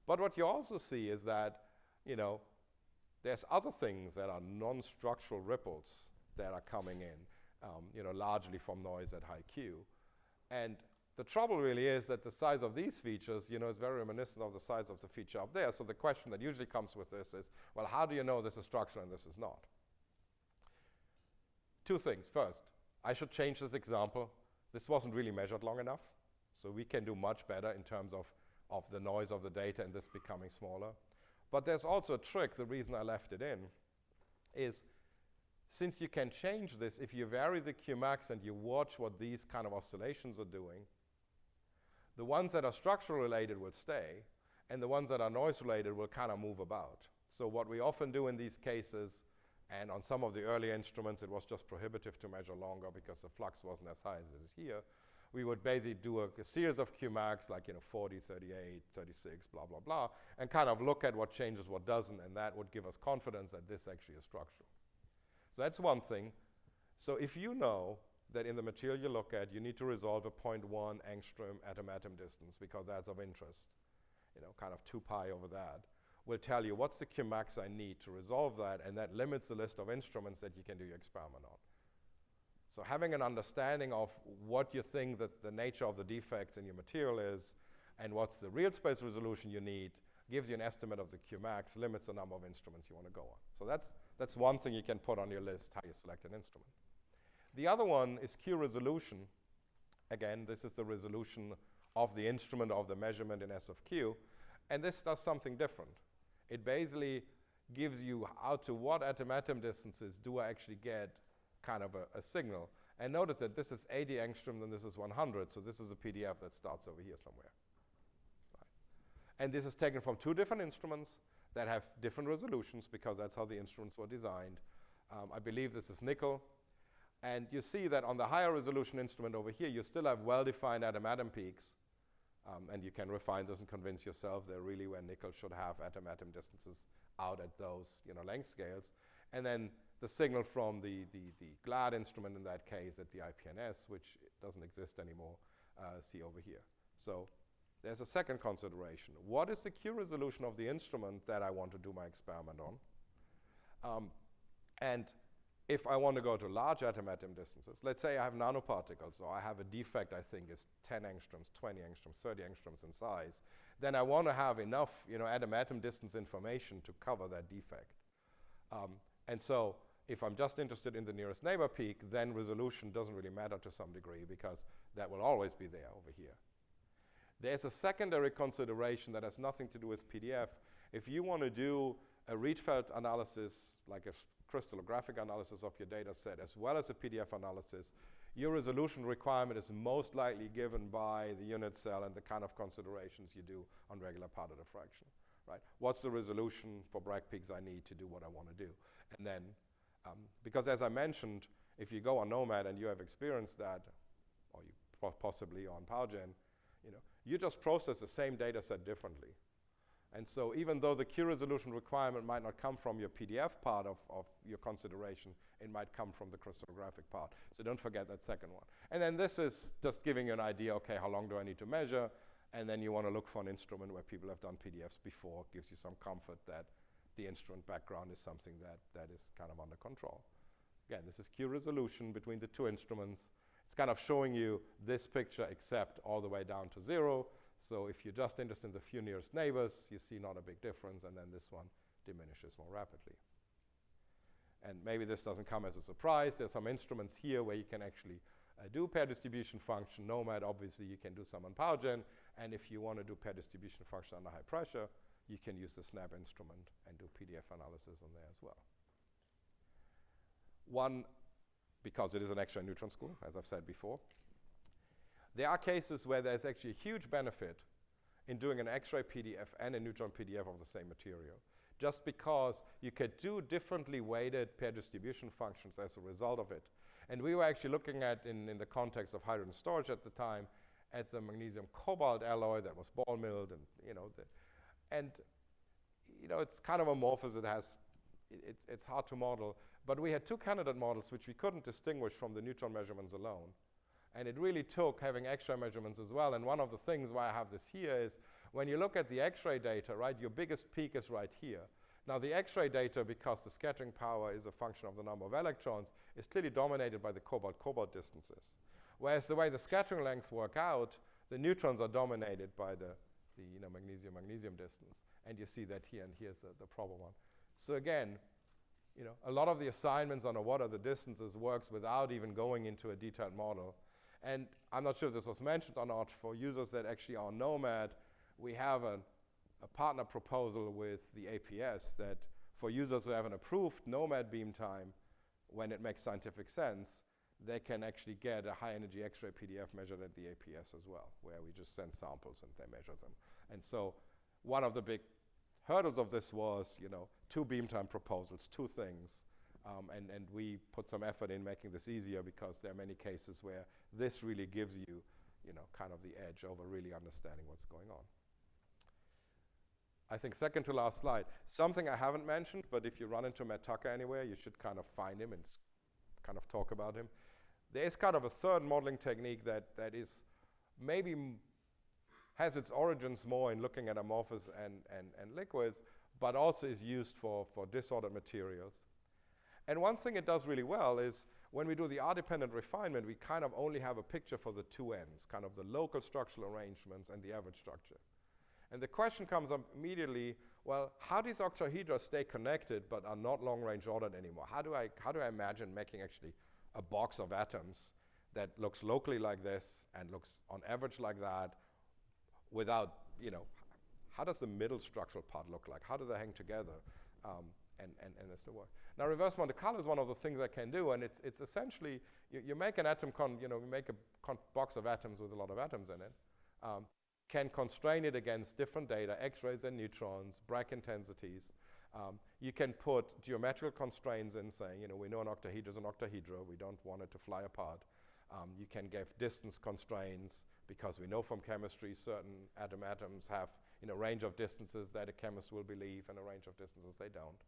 But what you also see is that, there's other things that are non-structural ripples that are coming in, largely from noise at high Q. And the trouble really is that the size of these features, is very reminiscent of the size of the feature up there. So the question that usually comes with this is, well, how do you know this is structural and this is not? 2 things. First, I should change this example. This wasn't really measured long enough. So we can do much better in terms of the noise of the data and this becoming smaller. But there's also a trick. The reason I left it in is, since you can change this, if you vary the Qmax and you watch what these kind of oscillations are doing, the ones that are structural related will stay, and the ones that are noise related will kind of move about. So what we often do in these cases, and on some of the early instruments it was just prohibitive to measure longer because the flux wasn't as high as it is here, we would basically do a series of Qmax, like 40, 38, 36, blah, blah, blah, and kind of look at what changes, what doesn't, and that would give us confidence that this actually is structural. So that's one thing. So if you know that in the material you look at, you need to resolve a 0.1 angstrom atom-atom distance because that's of interest, kind of 2 pi over that, will tell you what's the Qmax I need to resolve that, and that limits the list of instruments that you can do your experiment on. So having an understanding of what you think that the nature of the defects in your material is and what's the real space resolution you need gives you an estimate of the Qmax, limits the number of instruments you want to go on. So that's one thing you can put on your list, how you select an instrument. The other one is Q resolution. Again, this is the resolution of the instrument of the measurement in S of Q. And this does something different. It basically gives you out to what atom-atom distances do I actually get kind of a signal. And notice that this is 80 angstroms and this is 100. So this is a PDF that starts over here somewhere. Right. And this is taken from 2 different instruments that have different resolutions because that's how the instruments were designed. I believe this is nickel. And you see that on the higher resolution instrument over here, you still have well-defined atom-atom peaks. And you can refine this and convince yourself they're really where nickel should have atom-atom distances out at those length scales. And then the signal from the GLAD instrument in that case at the IPNS, which doesn't exist anymore, see over here. So there's a second consideration. What is the Q resolution of the instrument that I want to do my experiment on? And if I want to go to large atom-atom distances, let's say I have nanoparticles, or I have a defect I think is 10 angstroms, 20 angstroms, 30 angstroms in size, then I want to have enough, atom-atom distance information to cover that defect. And so if I'm just interested in the nearest neighbor peak, then resolution doesn't really matter to some degree, because that will always be there over here. There's a secondary consideration that has nothing to do with PDF. If you want to do a Rietveld analysis, like a crystallographic analysis of your data set, as well as a PDF analysis, your resolution requirement is most likely given by the unit cell and the kind of considerations you do on regular particle diffraction, right? What's the resolution for Bragg peaks I need to do what I want to do? And then, because as I mentioned, if you go on Nomad and you have experienced that, or you possibly on PowerGen, you just process the same data set differently. And so even though the Q resolution requirement might not come from your PDF part of your consideration, it might come from the crystallographic part. So don't forget that second one. And then this is just giving you an idea, okay, how long do I need to measure? And then you want to look for an instrument where people have done PDFs before. It gives you some comfort that the instrument background is something that is kind of under control. Again, this is Q resolution between the two instruments. It's kind of showing you this picture except all the way down to 0. So if you're just interested in the few nearest neighbors, you see not a big difference, and then this one diminishes more rapidly. And maybe this doesn't come as a surprise. There's some instruments here where you can actually do pair distribution function. Nomad, obviously, you can do some on PowerGen. And if you want to do pair distribution function under high pressure, you can use the SNAP instrument and do PDF analysis on there as well. One, because it is an X-ray neutron school, as I've said before, there are cases where there's actually a huge benefit in doing an X-ray PDF and a neutron PDF of the same material, just because you could do differently weighted pair distribution functions as a result of it. And we were actually looking at, in the context of hydrogen storage at the time, at the magnesium cobalt alloy that was ball milled, and it's kind of amorphous. It's hard to model, but we had two candidate models which we couldn't distinguish from the neutron measurements alone. And it really took having X-ray measurements as well. And one of the things why I have this here is when you look at the X-ray data, right, your biggest peak is right here. Now the X-ray data, because the scattering power is a function of the number of electrons, is clearly dominated by the cobalt-cobalt distances. Whereas the way the scattering lengths work out, the neutrons are dominated by the magnesium-magnesium distance. And you see that here, and here's the problem one. So again, a lot of the assignments on what are the distances works without even going into a detailed model. And I'm not sure if this was mentioned or not, for users that actually are Nomad, we have a partner proposal with the APS that for users who have an approved Nomad beam time, when it makes scientific sense, they can actually get a high-energy X-ray PDF measured at the APS as well, where we just send samples and they measure them. And so one of the big hurdles of this was, 2 beam time proposals, 2 things. And we put some effort in making this easier, because there are many cases where this really gives you, kind of the edge over really understanding what's going on. I think second to last slide, something I haven't mentioned, but if you run into Matt Tucker anywhere, you should kind of find him and kind of talk about him. There is kind of a third modeling technique that is maybe has its origins more in looking at amorphous and liquids, but also is used for disordered materials. And one thing it does really well is when we do the R-dependent refinement, we kind of only have a picture for the two ends, kind of the local structural arrangements and the average structure. And the question comes up immediately, well, how do these octahedras stay connected but are not long-range ordered anymore? How do I imagine making actually a box of atoms that looks locally like this and looks on average like that without, how does the middle structural part look like? How do they hang together? And this will work. Now, reverse Monte Carlo is one of the things I can do, and it's essentially, you make an atom, you make a box of atoms with a lot of atoms in it, can constrain it against different data, X-rays and neutrons, Bragg intensities. You can put geometrical constraints in saying, we know an octahedra is an octahedra, we don't want it to fly apart. You can give distance constraints, because we know from chemistry certain atoms have a range of distances that a chemist will believe and a range of distances they don't.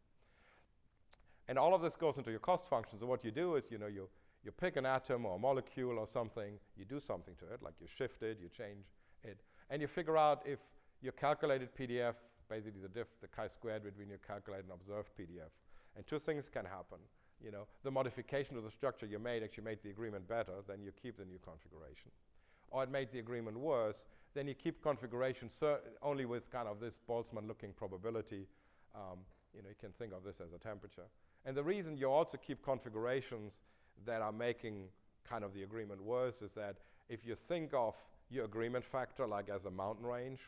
And all of this goes into your cost function. So what you do is, you pick an atom or a molecule or something, you do something to it, like you shift it, you change it, and you figure out if your calculated PDF, basically the chi-squared between your calculated and observed PDF. And two things can happen. The modification of the structure you made actually made the agreement better, then you keep the new configuration. or it made the agreement worse, then you keep configuration only with kind of this Boltzmann-looking probability. You can think of this as a temperature. And the reason you also keep configurations that are making kind of the agreement worse is that if you think of your agreement factor like as a mountain range,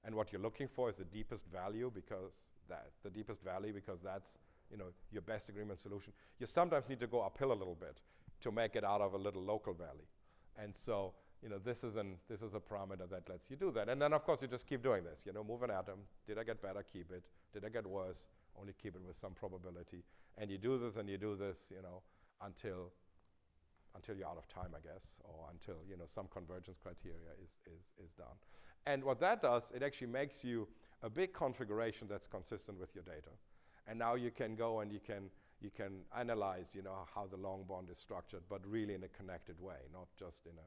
and what you're looking for is the deepest value because that's your best agreement solution, you sometimes need to go uphill a little bit to make it out of a little local valley. And so this is a parameter that lets you do that. And then of course you just keep doing this. Move an atom. Did I get better? Keep it. Did I get worse? Only keep it with some probability. And you do this and you do this, until you're out of time, I guess, or until some convergence criteria is done. And what that does, it actually makes you a big configuration that's consistent with your data. And now you can go and you can analyze, how the long bond is structured, but really in a connected way, not just in a,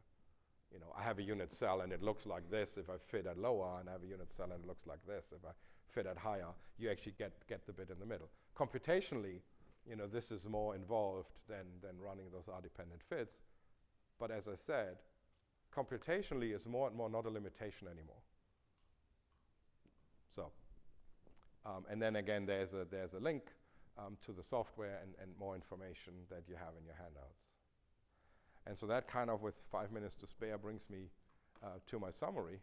I have a unit cell and it looks like this if I fit at lower, and I have a unit cell and it looks like this if I fit at higher. You actually get the bit in the middle. Computationally, this is more involved than running those R-dependent fits. But as I said, computationally is more and more not a limitation anymore. So, and then again, there's a link to the software and more information that you have in your handouts. And so that kind of, with 5 minutes to spare, brings me to my summary.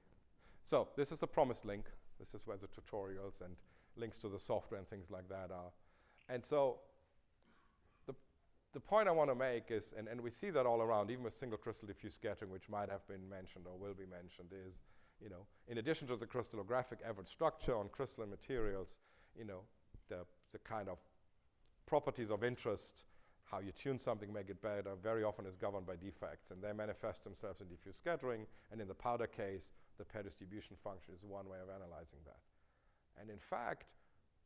So this is the promised link. This is where the tutorials and links to the software and things like that are. And so the point I want to make is, and we see that all around, even with single crystal diffuse scattering, which might have been mentioned or will be mentioned, is, in addition to the crystallographic average structure on crystalline materials, the kind of properties of interest, how you tune something, make it better, very often is governed by defects, and they manifest themselves in diffuse scattering, and in the powder case, the pair distribution function is one way of analyzing that. And in fact,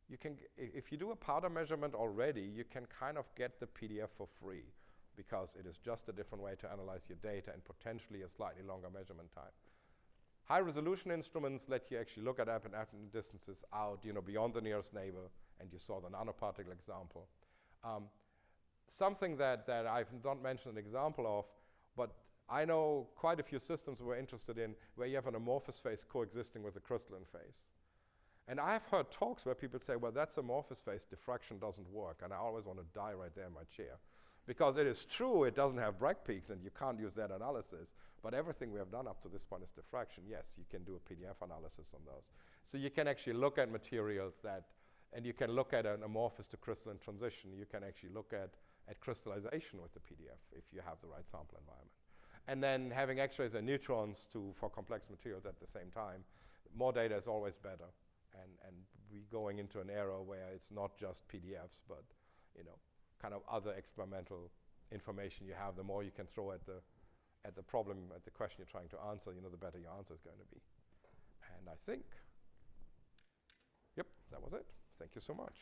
you can, if you do a powder measurement already, you can kind of get the PDF for free, because it is just a different way to analyze your data and potentially a slightly longer measurement time. High resolution instruments let you actually look at atom distances out, beyond the nearest neighbor, and you saw the nanoparticle example. Something that I've not mentioned an example of, but I know quite a few systems we're interested in where you have an amorphous phase coexisting with a crystalline phase. And I've heard talks where people say, well, that's amorphous phase, diffraction doesn't work. And I always want to die right there in my chair. Because it is true, it doesn't have Bragg peaks, and you can't use that analysis. But everything we have done up to this point is diffraction. Yes, you can do a PDF analysis on those. So you can actually look at materials that, and you can look at an amorphous to crystalline transition. You can actually look at crystallization with the PDF if you have the right sample environment. And then having X-rays and neutrons for complex materials at the same time, more data is always better. And we're going into an era where it's not just PDFs, but kind of other experimental information you have. The more you can throw at the problem, at the question you're trying to answer, the better your answer is going to be. And I think, yep, that was it. Thank you so much.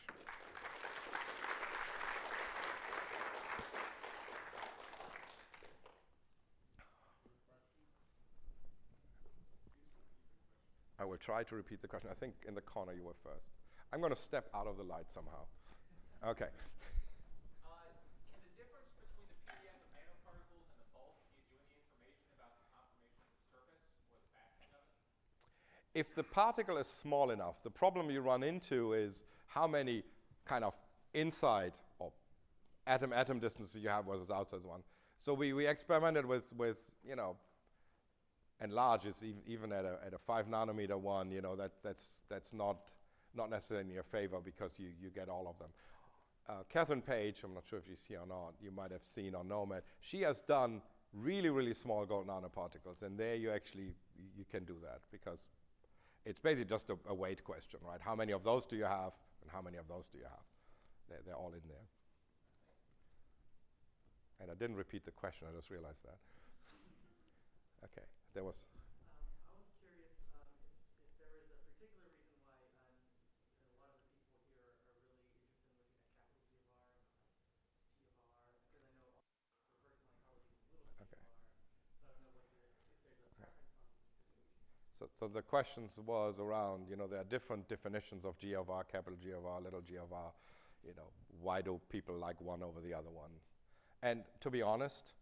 I will try to repeat the question. I think in the corner you were first. I'm going to step out of the light somehow. Okay. Can the difference between the PDF of nanoparticles and the bulk give you any information about the conformation of the surface or the fashioning of it? If the particle is small enough, the problem you run into is how many kind of inside or atom distances you have versus outside one. So we experimented with and large is even at a 5 nanometer one, that's not necessarily in your favor because you get all of them. Catherine Page, I'm not sure if she's here or not, you might have seen on NOMAD, she has done really, really small gold nanoparticles, and there you can do that because it's basically just a weight question, right? How many of those do you have, and how many of those do you have? They're all in there. And I didn't repeat the question, I just realized that. Okay, there was. I was curious if there was a particular reason why a lot of the people here are really interested in looking at capital G of R and T of R, because I know for person like Carlo uses a little bit Okay. G of R, so I don't know if there's a preference on situation. So the questions was around, there are different definitions of G of R, capital G of R, little g of R. Why do people like one over the other one? And to be honest,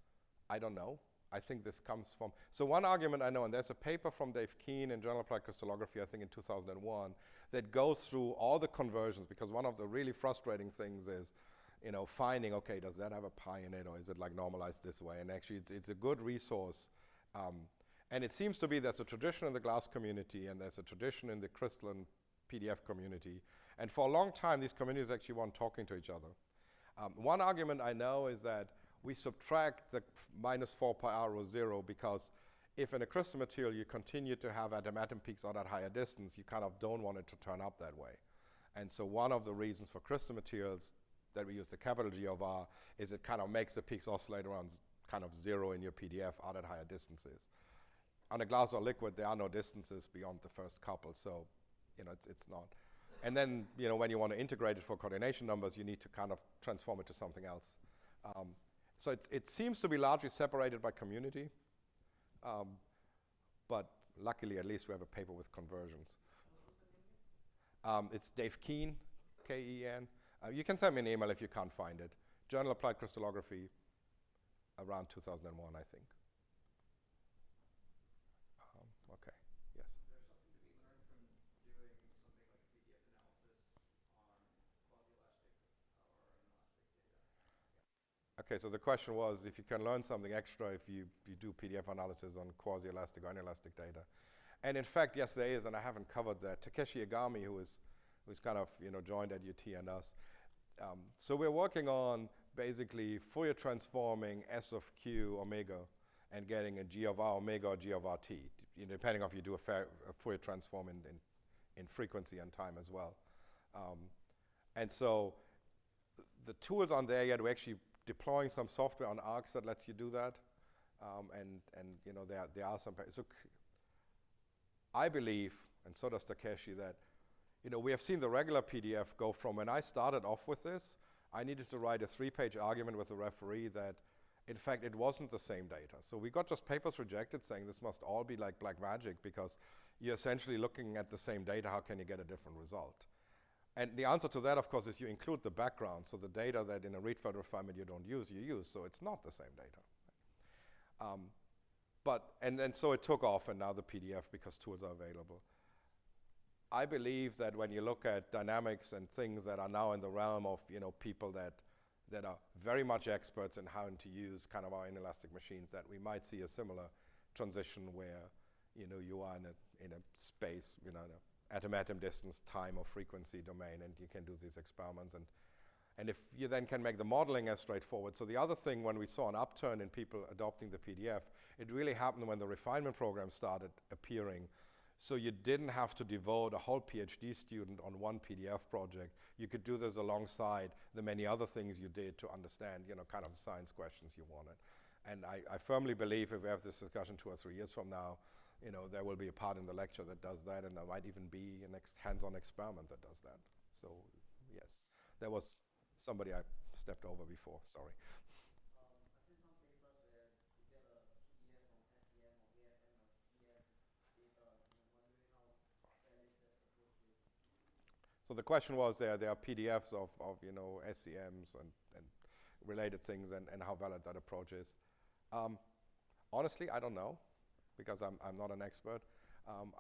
I don't know. I think this comes from, so one argument I know, and there's a paper from Dave Keen in Journal of Applied Crystallography, I think in 2001, that goes through all the conversions, because one of the really frustrating things is, finding, okay, does that have a pi in it, or is it like normalized this way? And actually, it's a good resource. And it seems to be there's a tradition in the glass community, and there's a tradition in the crystalline PDF community. And for a long time, these communities actually weren't talking to each other. One argument I know is that we subtract the minus 4 pi r rho 0 because if in a crystal material you continue to have atom peaks out at higher distance, you kind of don't want it to turn up that way. And so one of the reasons for crystal materials that we use the capital G of R is it kind of makes the peaks oscillate around kind of 0 in your PDF out at higher distances. On a glass or liquid, there are no distances beyond the first couple, so it's not. And then when you want to integrate it for coordination numbers, you need to kind of transform it to something else. So it seems to be largely separated by community, but luckily at least we have a paper with conversions. It's Dave Keen, K-E-N. You can send me an email if you can't find it. Journal Applied Crystallography, around 2001, I think. Okay, yes. Is there something to be learned from doing something like a PDF analysis on quasi-elastic or inelastic data? Okay, so the question was if you can learn something extra if you do PDF analysis on quasi-elastic or inelastic data. And in fact, yes, there is, and I haven't covered that. Takeshi Agami, who's kind of joined at UT and us. So we're working on basically Fourier transforming S of Q omega and getting a G of R omega or G of RT, depending on if you do a Fourier transform in frequency and time as well. And so the tools aren't there yet. We're actually deploying some software on ARCs that lets you do that. And there are some. So I believe, and so does Takeshi, that we have seen the regular PDF go from when I started off with this, I needed to write a 3-page argument with the referee that, in fact, it wasn't the same data. So we got just papers rejected saying this must all be like black magic because you're essentially looking at the same data. How can you get a different result? And the answer to that, of course, is you include the background. So the data that in a Rietveld refinement you don't use, you use. So it's not the same data. And so it took off, and now the PDF because tools are available. I believe that when you look at dynamics and things that are now in the realm of people that are very much experts in how to use kind of our inelastic machines, that we might see a similar transition where you are in a space, atom distance, time or frequency domain, and you can do these experiments. And if you then can make the modeling as straightforward. So the other thing, when we saw an upturn in people adopting the PDF, it really happened when the refinement program started appearing. So you didn't have to devote a whole PhD student on one PDF project. You could do this alongside the many other things you did to understand, kind of the science questions you wanted. And I firmly believe if we have this discussion 2 or 3 years from now, there will be a part in the lecture that does that, and there might even be a next hands-on experiment that does that. So yes, there was somebody I stepped over before, sorry. I've seen some papers where you get a PDF from SEM or AFM or GM data, and I'm wondering how valid that approach is. So the question was there are PDFs of SEMs and related things and how valid that approach is. Honestly, I don't know because I'm not an expert.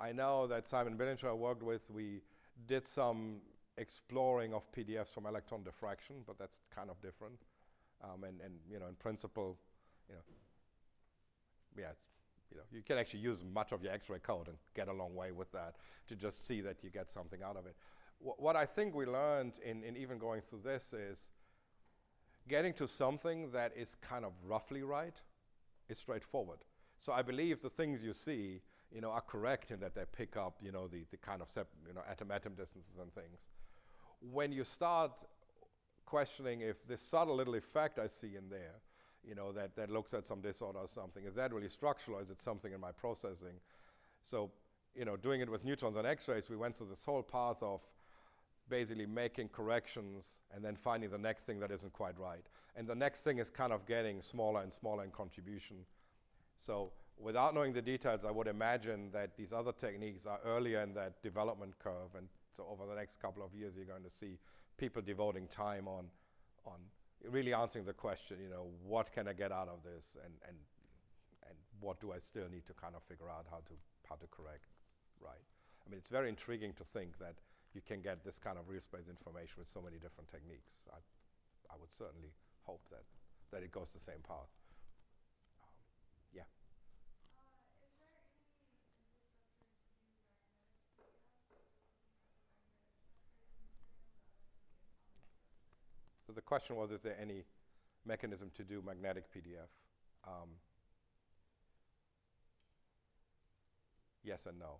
I know that Simon Billinger I worked with, we did some exploring of PDFs from electron diffraction, but that's kind of different. And in principle, you can actually use much of your X-ray code and get a long way with that to just see that you get something out of it. What I think we learned in even going through this is getting to something that is kind of roughly right is straightforward. So I believe the things you see, are correct in that they pick up, the kind of atom distances and things. When you start questioning if this subtle little effect I see in there, that looks at some disorder or something, is that really structural or is it something in my processing? So, doing it with neutrons and X-rays, we went through this whole path of basically making corrections and then finding the next thing that isn't quite right. And the next thing is kind of getting smaller and smaller in contribution. So without knowing the details, I would imagine that these other techniques are earlier in that development curve, and so over the next couple of years, you're going to see people devoting time on really answering the question, what can I get out of this, and what do I still need to kind of figure out how to correct, right? I mean, it's very intriguing to think that you can get this kind of real space information with so many different techniques. I would certainly hope that it goes the same path. Yeah. Is there any infrastructure to do magnetic PDF? So looking at the magnetic structure of the material rather than the atomic structure? So the question was, is there any mechanism to do magnetic PDF? Yes and no.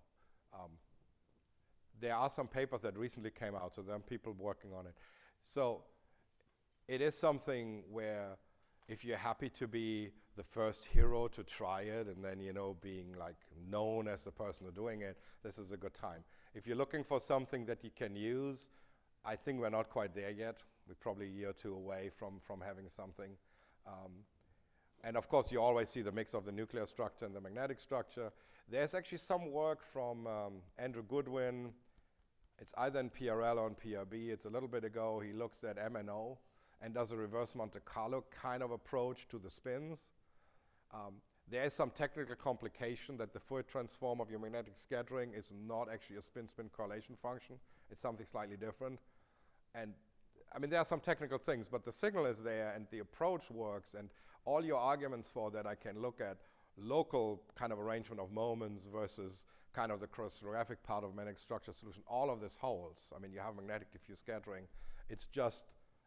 There are some papers that recently came out, so there are people working on it. So it is something where if you're happy to be the first hero to try it and then, you know, being like known as the person who's doing it, this is a good time. If you're looking for something that you can use, I think we're not quite there yet. We're probably a year or two away from having something. And of course, you always see the mix of the nuclear structure and the magnetic structure. There's actually some work from Andrew Goodwin. It's either in PRL or in PRB. It's a little bit ago. He looks at MNO and does a reverse Monte Carlo kind of approach to the spins. There is some technical complication that the Fourier transform of your magnetic scattering is not actually a spin-spin correlation function. It's something slightly different. And I mean, there are some technical things, but the signal is there and the approach works, and all your arguments for that I can look at local kind of arrangement of moments versus kind of the crystallographic part of magnetic structure solution. All of this holds. I mean, you have magnetic diffuse scattering. It's just,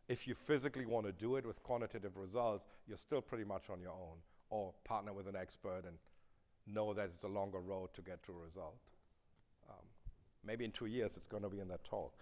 if you physically want to do it with quantitative results, you're still pretty much on your own, or partner with an expert and know that it's a longer road to get to a result. Maybe in 2 years it's going to be in that talk.